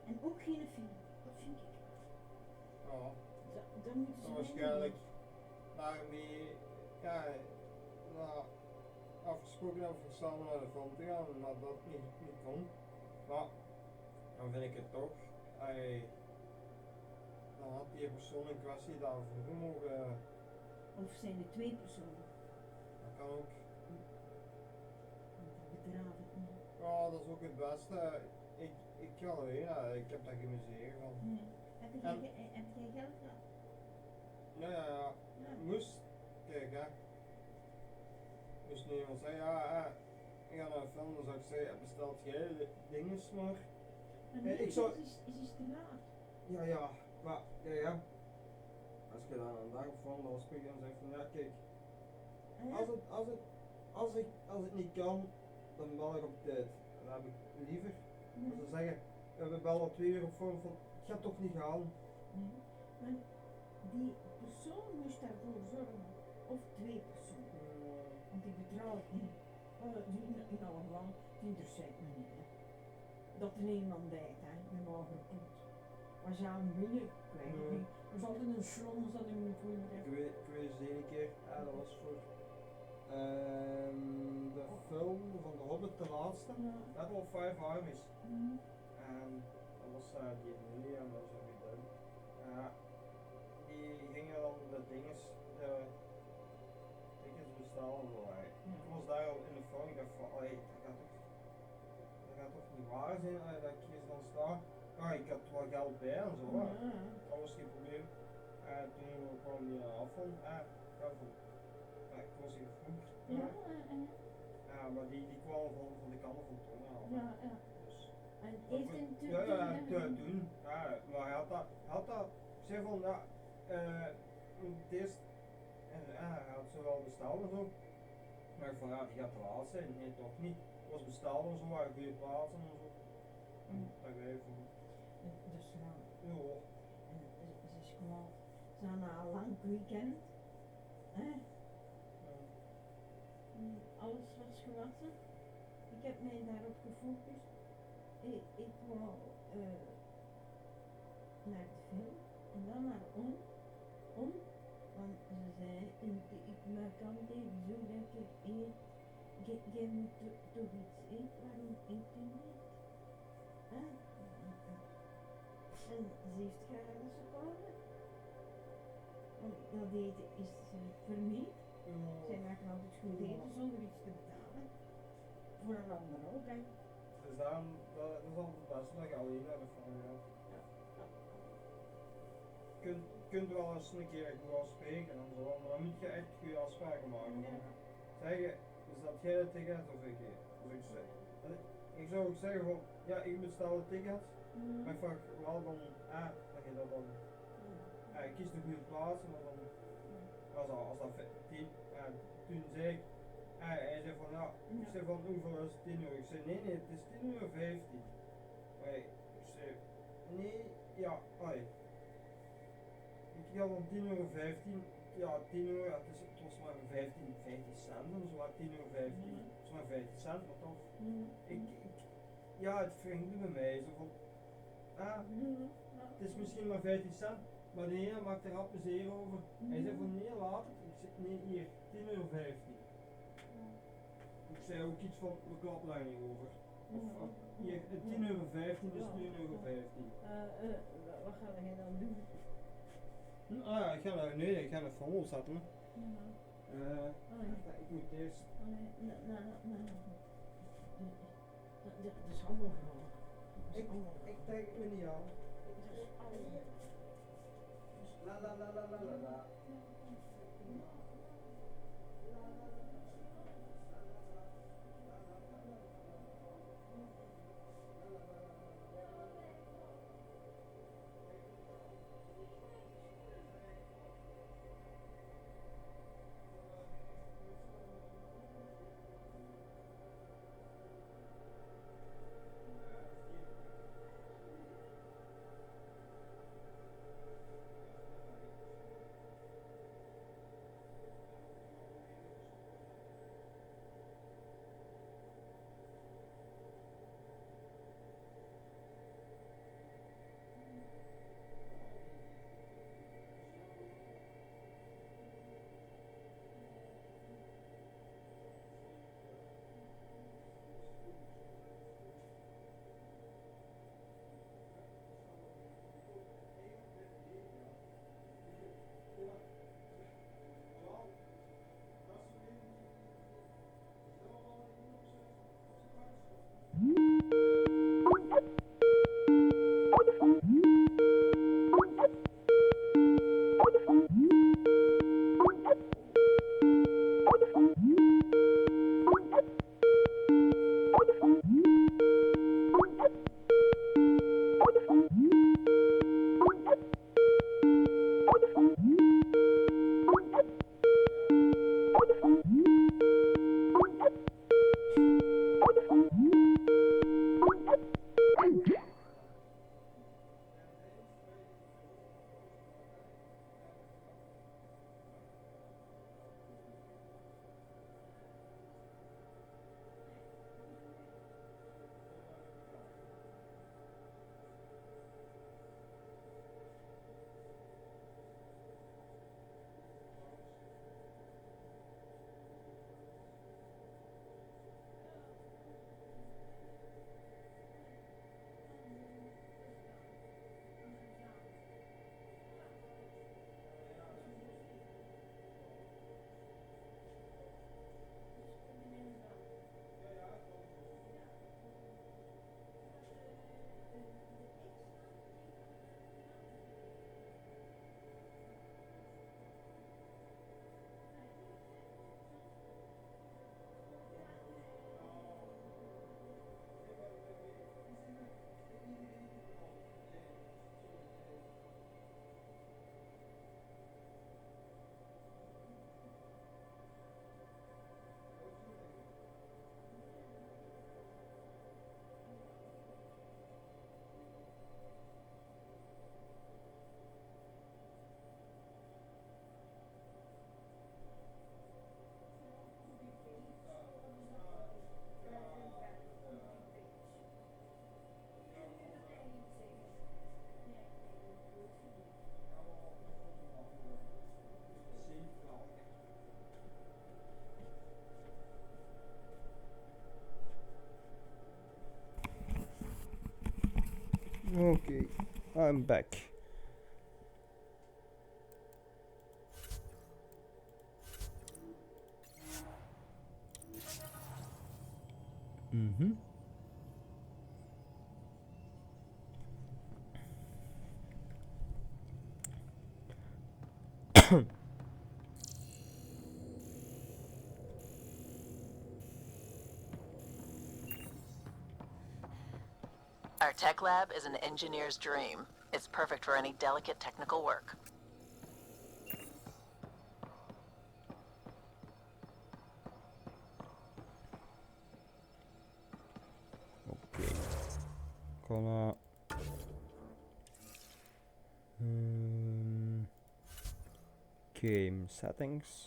en ook geen film. Dat vind ik. Ja. Dan moeten ze Waarschijnlijk naar die, ja, nou, afgesproken hebben om samen naar de film te gaan, maar dat niet kon. Maar dan vind ik het toch, dan had die persoon in kwestie daar vroeger mogen. Of zijn er twee personen? Dat kan ook. Bedraven. Ja, dat is ook het beste. Ik ga alleen, ja, ik heb daar geen museum van. Nee. Heb jij geld gehad? Ja. Moest, kijk hè. Moest nu iemand zeggen, ja, ik ga naar een film, dan zou ik zeggen, bestelt jij de dinges maar. Maar nee, Ik zou. het is te laat. Ja, maar ja. Als je dan een dag of van afspreekt en zegt van ja, kijk, als het niet kan, dan bel ik op tijd. Dan heb ik liever. Als ze zeggen, we bellen op 2 uur op vorm van, het gaat toch niet gaan. Nee. Maar die persoon moest daarvoor zorgen. Of twee personen. Want ik betrouw het niet. In alle geval, het interesseert me niet. Hè. Dat er niemand bijt, hè, met mager komt. Maar ze aan binnen, ik weet het niet. Er is altijd een slons dat ik moet voelen. Ik weet eens één keer, dat was voor de film van de Hobbit, de laatste. Dat was 5 Armies. En dat was die Emilia en dat was ook niet die gingen dan de dinges bestellen voor mij. Ik was daar al in de film, ik dacht van, dat gaat toch niet waar zijn dat ik hier dan sta. Ja, ik had wel geld bij en zo, dat was geen probleem. Toen kwam die afval, ik was hier vroeg. Maar die kwam van de kant van Tonga af. Dus, en heeft hij toen. Maar hij had dat, ik zei van, ja, het eerst hij had ze wel besteld en zo. Maar ik van ja, die gaat te laat zijn. Nee, toch niet. Het was besteld en zo, waren goede plaatsen en zo. En dat wij van. Dus ja. Ja. Ze is gewoon, ze hadden een lang weekend. Hè? Alles was gewassen. Ik heb mij daarop gefocust. Ik wou naar de film en dan naar om. Want ze zei, ik maak altijd zo lekker eten. Jij moet toch iets eten, waarom eet je niet? En ze heeft graag een chocolade. Want dat eten is vermeerd. Zij maken altijd goed eten zonder iets te betalen. Voor een ander ook, hè. Dus daarom, dat is al het beste dat je alleen naar de film gaat. Je kunt wel eens een keer goed afspreken en zo, maar dan moet je echt goede afspraken maken. Zeggen, is dat jij de ticket of ik? Ik zou ook zeggen van, ja, ik bestel de ticket, maar ik vraag wel van, dat je dat dan, ik kies de goede plaats en dan, als dat toen zei ik, hij zei van, ja, ik zei van, hoeveel is het 10 euro? Ik zei, nee, het is 10,15 €. Ik zei, nee, ja, ik ga van 10,15 €, ja, 10 euro, ja, het was maar 15 cent of zo, 10,15 €, het was maar 15 cent, maar toch, ja, het verging bij mij, zo van, het is misschien maar 15 cent, maar de ene maakt er rap plezier over. Hij zei van, nee, laat het, ik zei, nee, hier, 10,15 €. Ik zei ook iets van, we klappen daar niet over. Of, hier, 10,15 € is 10,15 €. Wat ga jij dan doen? Ik ga naar Vondel zetten. Ik moet eerst. Dat is allemaal gewoon. Ik denk me niet aan. La. Okay, I'm back. Mm-hmm. Our tech lab is an engineer's dream. It's perfect for any delicate technical work. Okay. Kolla. Game settings.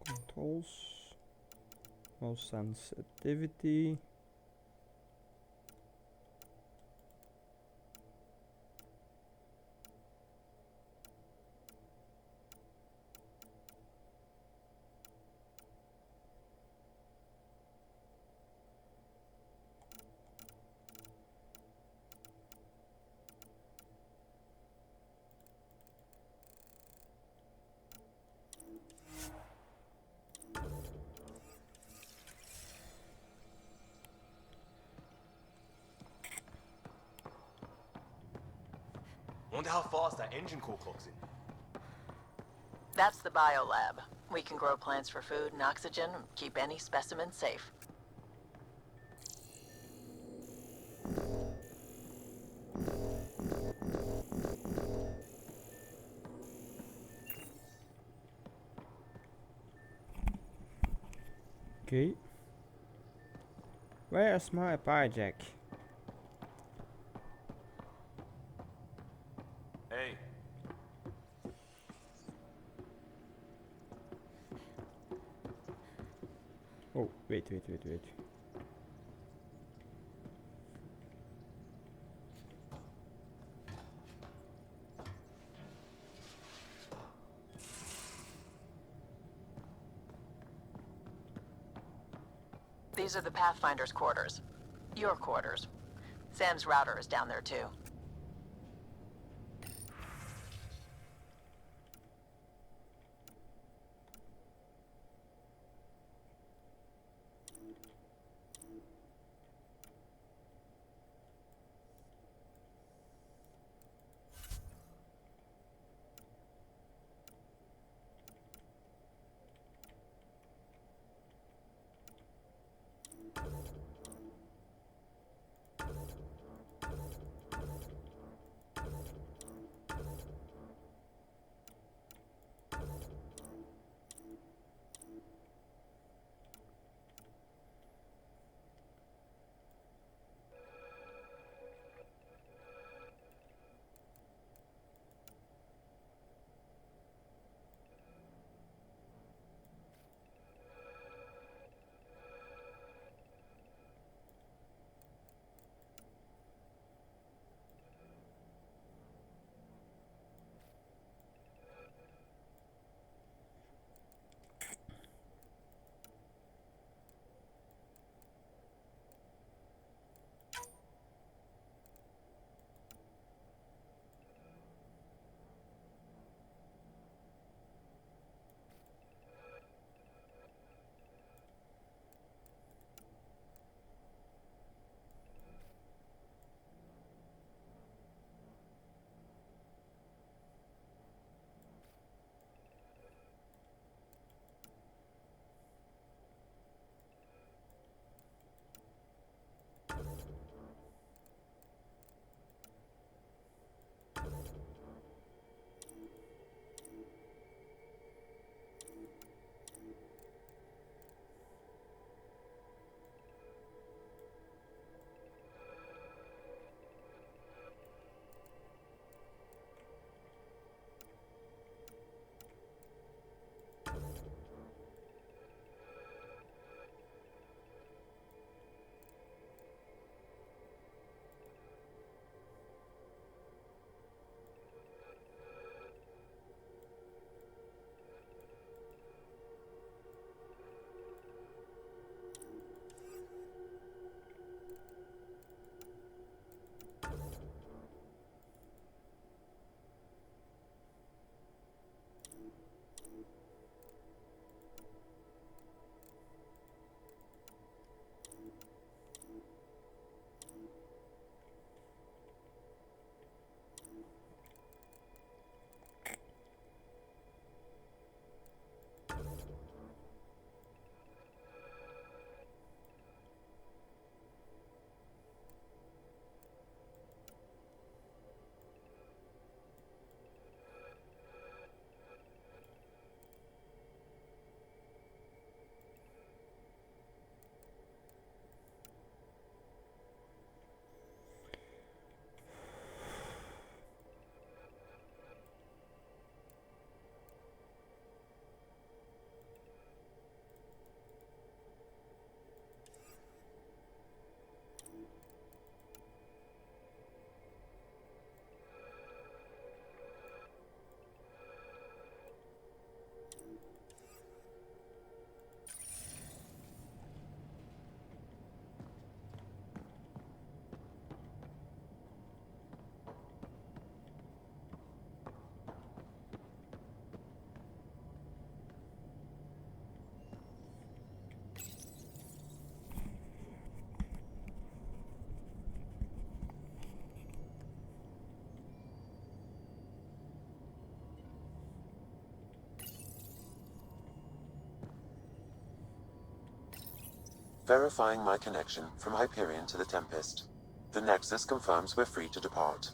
Controls. Mouse sensitivity. Wonder how fast that engine core clocks in. That's the biolab. We can grow plants for food and oxygen, keep any specimen safe. Okay. Where's my pie jack? Hey. Oh, wait. These are the Pathfinder's quarters. Your quarters. Sam's router is down there too. Verifying my connection from Hyperion to the Tempest. The Nexus confirms we're free to depart.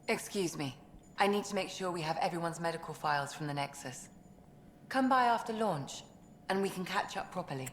Excuse me. I need to make sure we have everyone's medical files from the Nexus. Come by after launch, and we can catch up properly.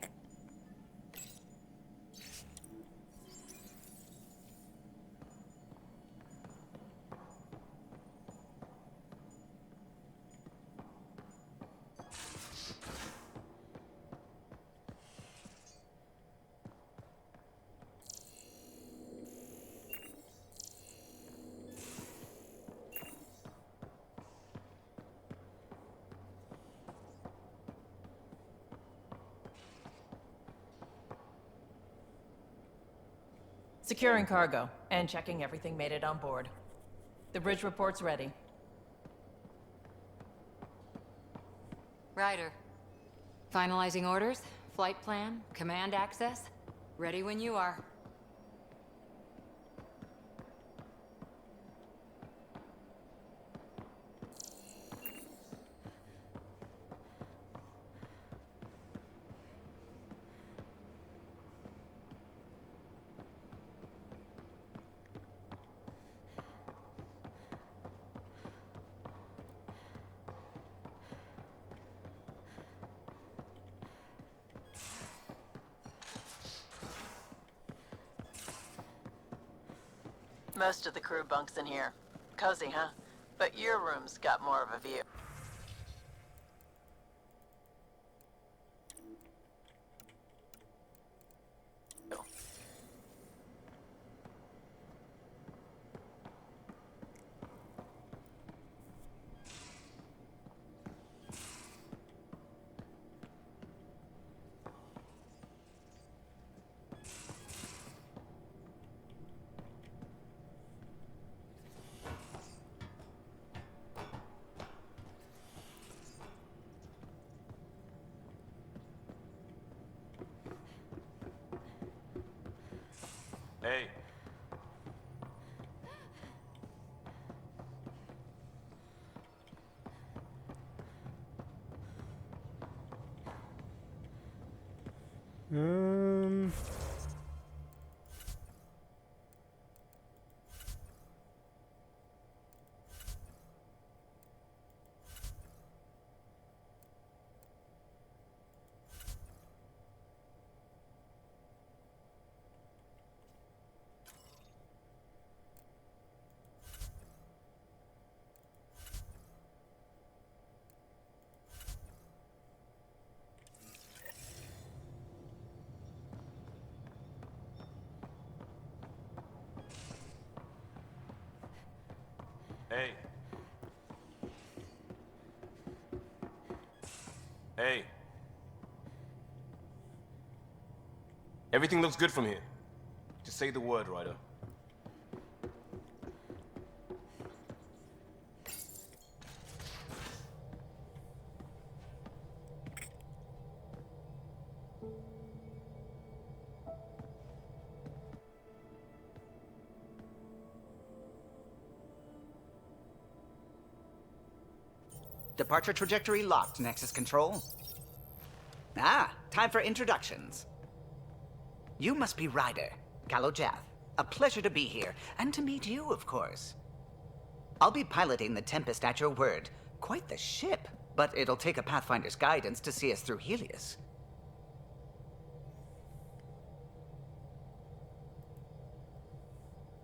Securing cargo and checking everything made it on board. The bridge report's ready. Ryder. Finalizing orders, flight plan, command access. Ready when you are. Most of the crew bunks in here. Cozy, huh? But your room's got more of a view. Hey. Hey. Hey. Everything looks good from here. Just say the word, Ryder. Departure trajectory locked, Nexus Control. Ah, time for introductions. You must be Ryder, Kalojath. A pleasure to be here, and to meet you, of course. I'll be piloting the Tempest at your word. Quite the ship, but it'll take a Pathfinder's guidance to see us through Helios.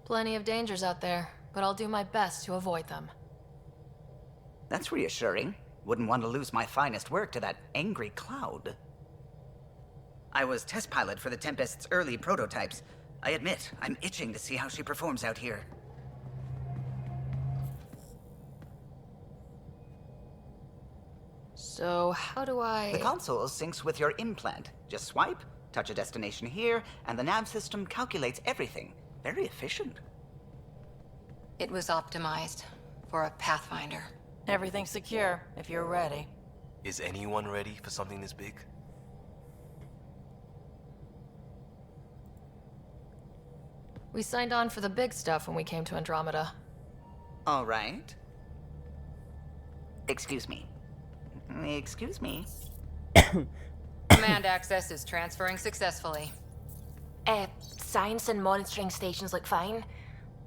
Plenty of dangers out there, but I'll do my best to avoid them. That's reassuring. Wouldn't want to lose my finest work to that angry cloud. I was test pilot for the Tempest's early prototypes. I admit, I'm itching to see how she performs out here. So, how do I... The console syncs with your implant. Just swipe, touch a destination here, and the nav system calculates everything. Very efficient. It was optimized for a Pathfinder. Everything's secure, if you're ready. Is anyone ready for something this big? We signed on for the big stuff when we came to Andromeda. All right. Excuse me. Excuse me. Command access is transferring successfully. Science and monitoring stations look fine.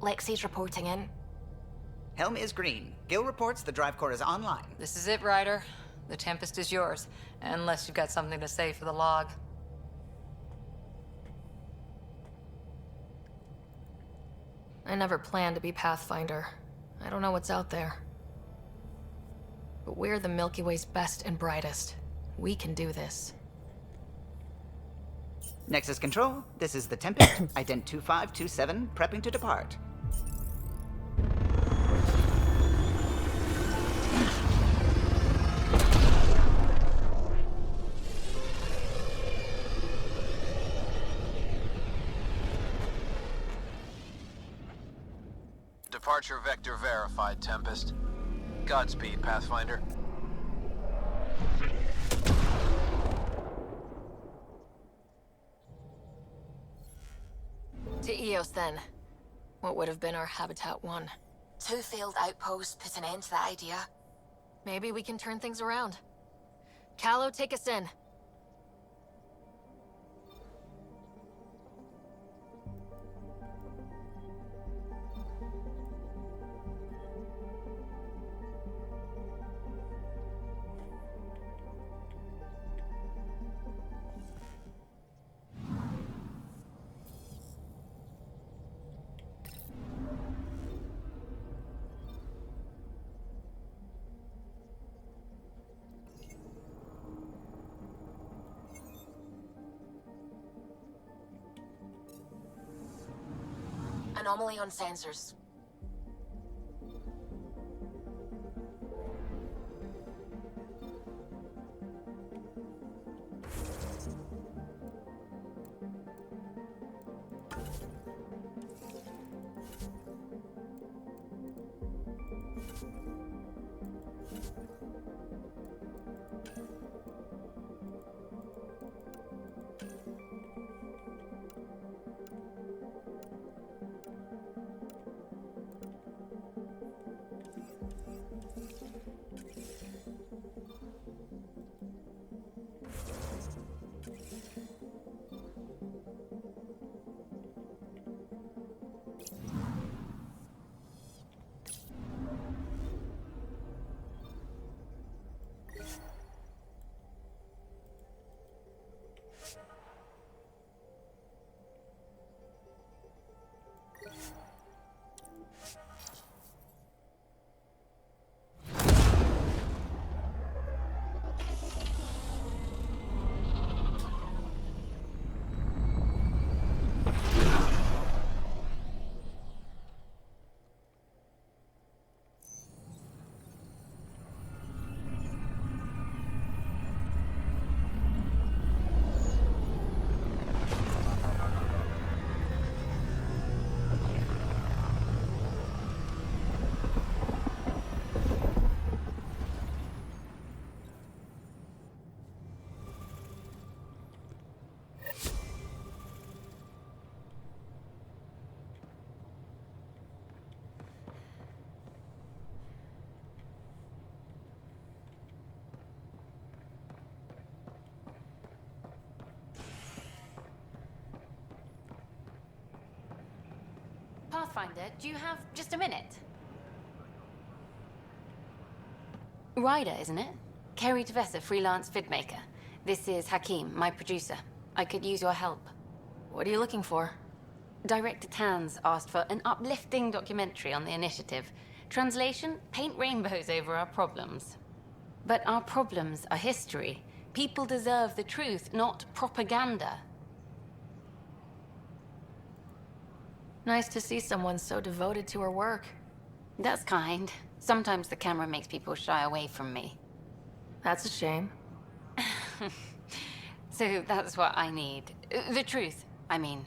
Lexi's reporting in. Helm is green. Gil reports the drive core is online. This is it, Ryder. The Tempest is yours, unless you've got something to say for the log. I never planned to be Pathfinder. I don't know what's out there. But we're the Milky Way's best and brightest. We can do this. Nexus Control, this is the Tempest, Ident 2527, prepping to depart. Departure vector verified, Tempest. Godspeed, Pathfinder. To Eos, then. What would have been our Habitat 1? 2 failed outposts put an end to that idea. Maybe we can turn things around. Callow, take us in. Anomaly on sensors. Pathfinder, do you have just a minute? Ryder, isn't it? Kerry Tavessa, freelance vidmaker. This is Hakim, my producer. I could use your help. What are you looking for? Director Tan's asked for an uplifting documentary on the initiative. Translation, paint rainbows over our problems. But our problems are history. People deserve the truth, not propaganda. Nice to see someone so devoted to her work. That's kind. Sometimes the camera makes people shy away from me. That's a shame. So that's what I need. The truth, I mean.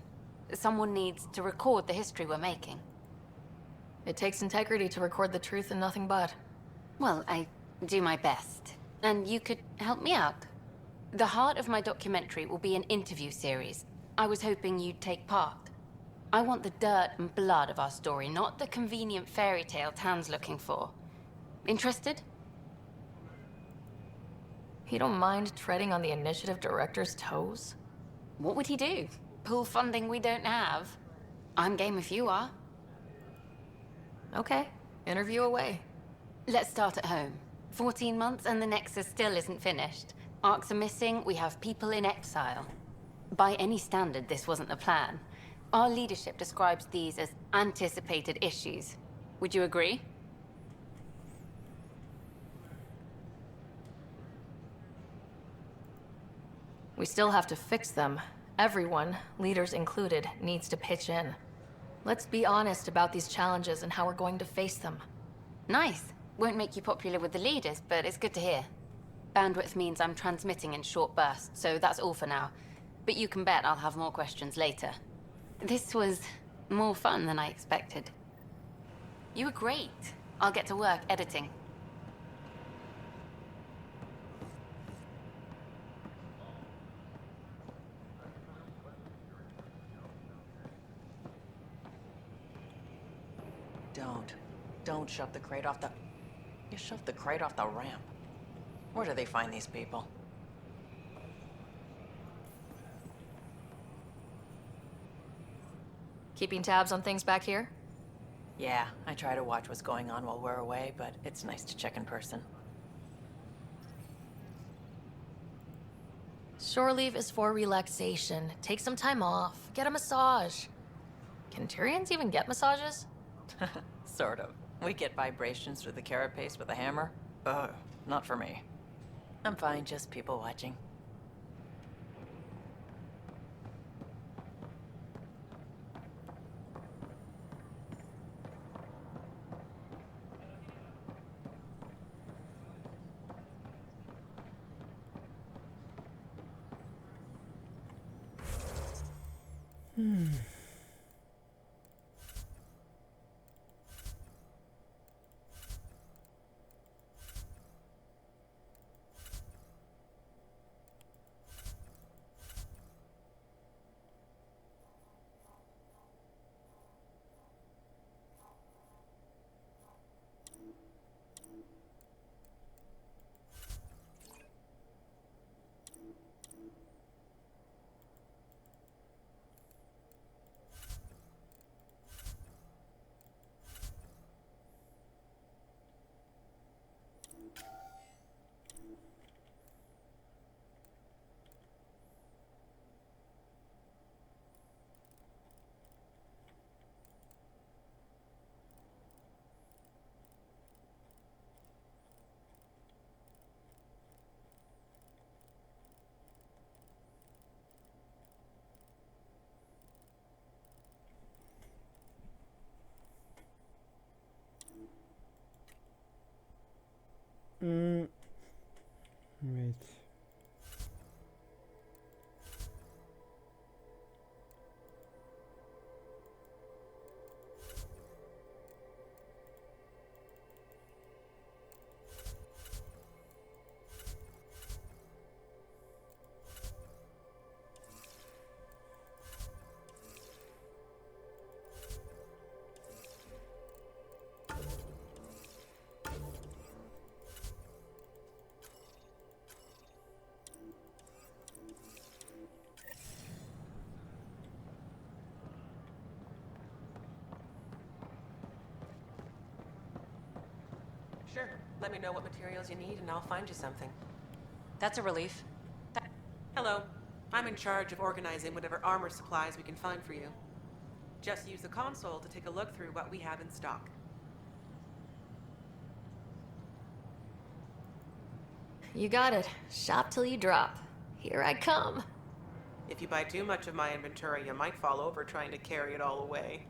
Someone needs to record the history we're making. It takes integrity to record the truth and nothing but. Well, I do my best. And you could help me out. The heart of my documentary will be an interview series. I was hoping you'd take part. I want the dirt and blood of our story, not the convenient fairy tale Tan's looking for. Interested? You don't mind treading on the initiative director's toes? What would he do? Pool funding we don't have? I'm game if you are. Okay, interview away. Let's start at home. 14 months and the Nexus still isn't finished. Arcs are missing, we have people in exile. By any standard, this wasn't the plan. Our leadership describes these as anticipated issues. Would you agree? We still have to fix them. Everyone, leaders included, needs to pitch in. Let's be honest about these challenges and how we're going to face them. Nice. Won't make you popular with the leaders, but it's good to hear. Bandwidth means I'm transmitting in short bursts, so that's all for now. But you can bet I'll have more questions later. This was more fun than I expected. You were great. I'll get to work editing. Don't shove the crate off the... You shoved the crate off the ramp. Where do they find these people? Keeping tabs on things back here? Yeah, I try to watch what's going on while we're away, but it's nice to check in person. Shore leave is for relaxation. Take some time off. Get a massage. Can Tyrians even get massages? Sort of. We get vibrations through the carapace with a hammer. Ugh, not for me. I'm fine, just people watching. Wait. Sure. Let me know what materials you need and I'll find you something. That's a relief. Hello. I'm in charge of organizing whatever armor supplies we can find for you. Just use the console to take a look through what we have in stock. You got it. Shop till you drop. Here I come. If you buy too much of my inventory, you might fall over trying to carry it all away.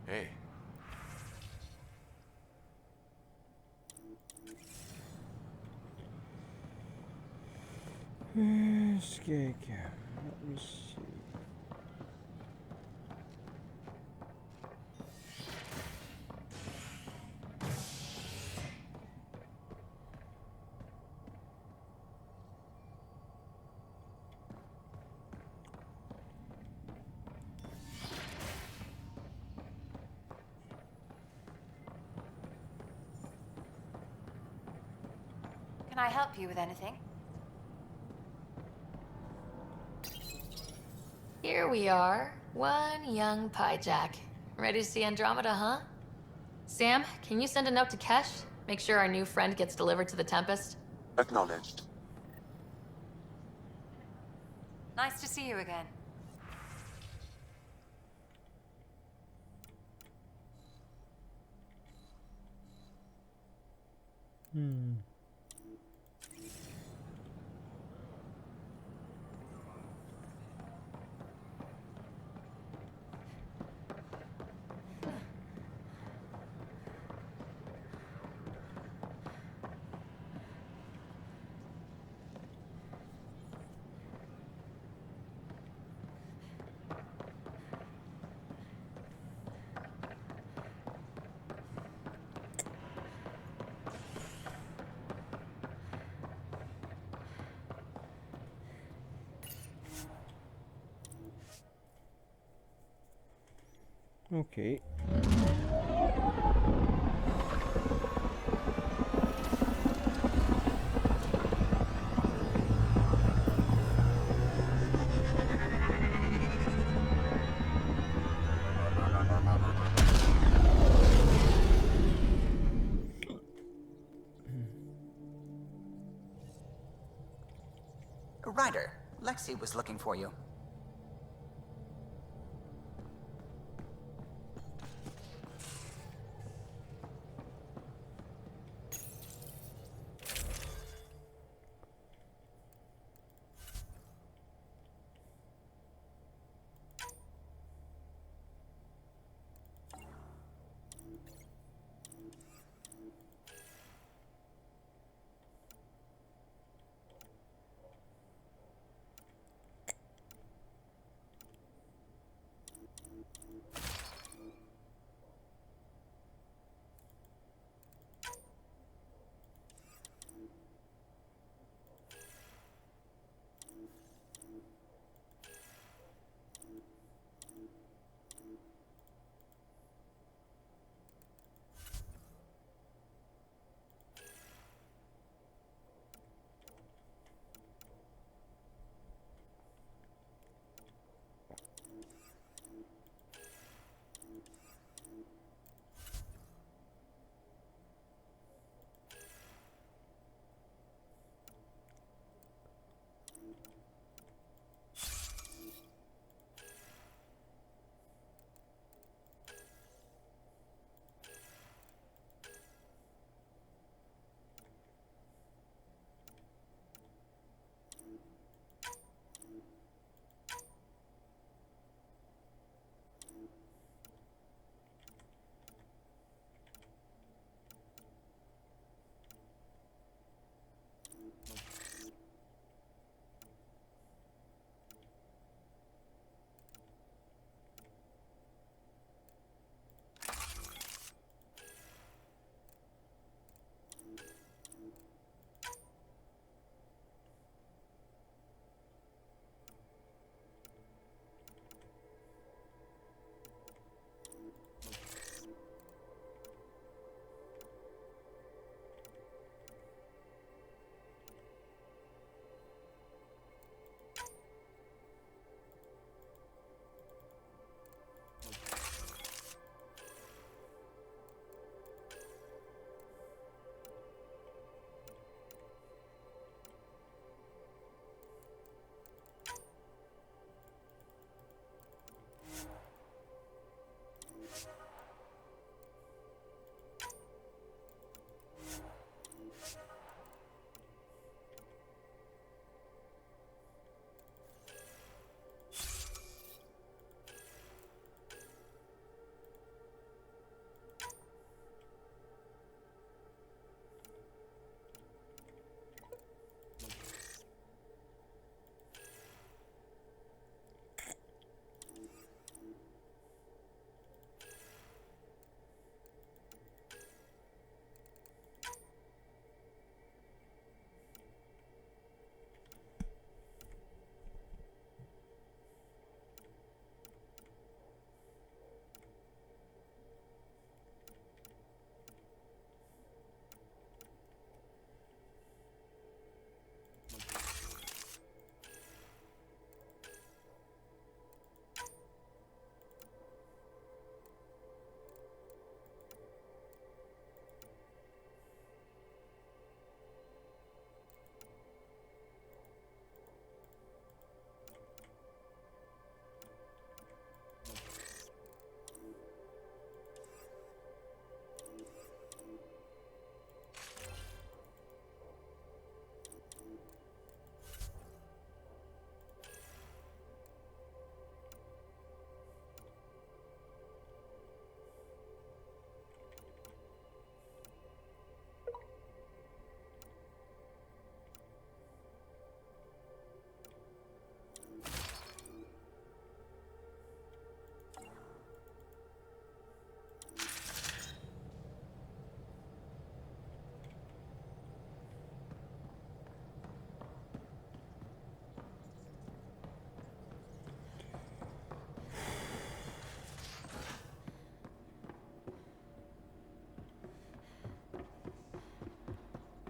Hey. Eens kijken. Let me see. Can I help you with anything? Here we are. One young piejack. Ready to see Andromeda, huh? Sam, can you send a note to Kesh? Make sure our new friend gets delivered to the Tempest? Acknowledged. Nice to see you again. Ok. Ryder, Lexi was looking for you.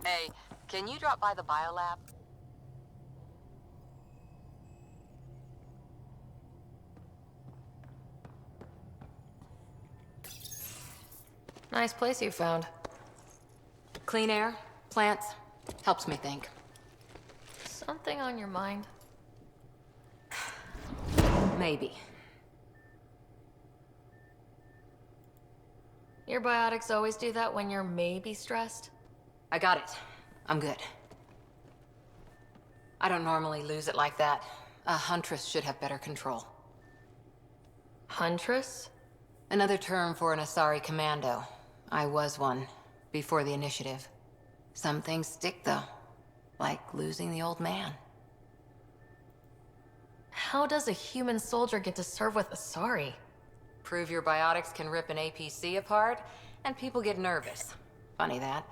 Hey, can you drop by the biolab? Nice place you found. Clean air, plants, helps me think. Something on your mind? Maybe. Your biotics always do that when you're maybe stressed? I got it. I'm good. I don't normally lose it like that. A huntress should have better control. Huntress? Another term for an Asari commando. I was one, before the initiative. Some things stick, though. Like losing the old man. How does a human soldier get to serve with Asari? Prove your biotics can rip an APC apart, and people get nervous. Funny that.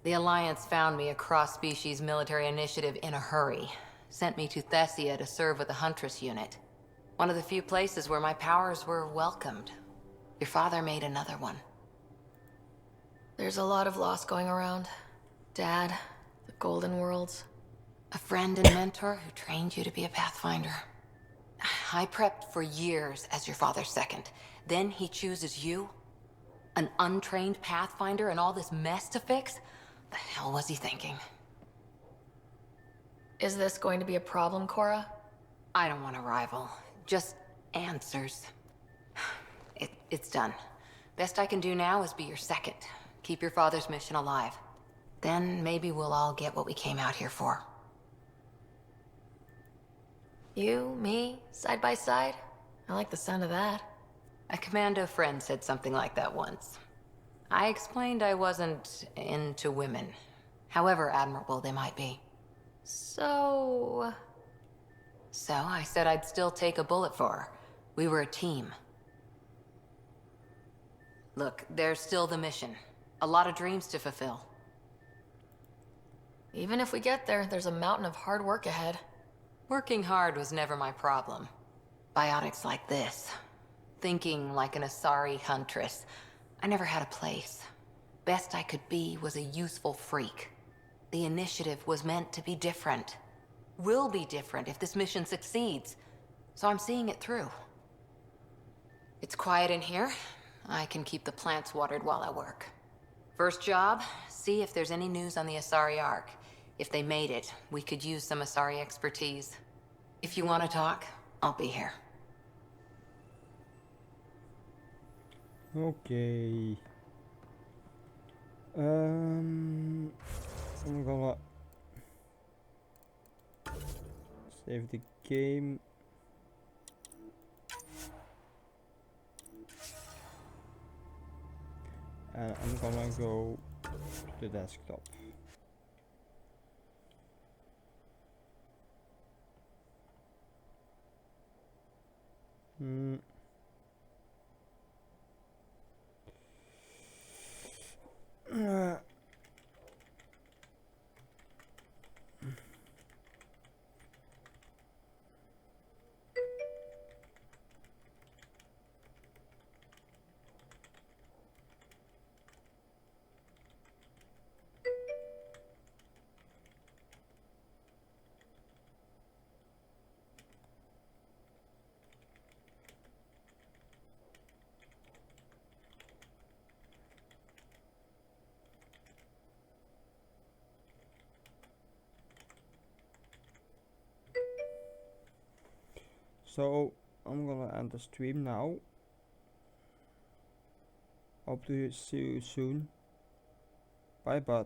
The Alliance found me a cross-species military initiative in a hurry. Sent me to Thessia to serve with the Huntress unit. One of the few places where my powers were welcomed. Your father made another one. There's a lot of loss going around. Dad, the Golden Worlds. A friend and mentor who trained you to be a Pathfinder. I prepped for years as your father's second. Then he chooses you? An untrained Pathfinder and all this mess to fix? The hell was he thinking? Is this going to be a problem, Cora? I don't want a rival. Just answers. It's done. Best I can do now is be your second. Keep your father's mission alive. Then maybe we'll all get what we came out here for. You, me, side by side? I like the sound of that. A commando friend said something like that once. I explained I wasn't into women, however admirable they might be. So I said I'd still take a bullet for her. We were a team. Look, there's still the mission. A lot of dreams to fulfill. Even if we get there, there's a mountain of hard work ahead. Working hard was never my problem. Biotics like this. Thinking like an Asari huntress. I never had a place. Best I could be was a useful freak. The initiative was meant to be different. Will be different if this mission succeeds. So I'm seeing it through. It's quiet in here. I can keep the plants watered while I work. First job, see if there's any news on the Asari Ark. If they made it, we could use some Asari expertise. If you want to talk, I'll be here. Okay. I'm gonna save the game. And I'm gonna go to the desktop. So I'm gonna end the stream now. Hope to see you soon. Bye, bud.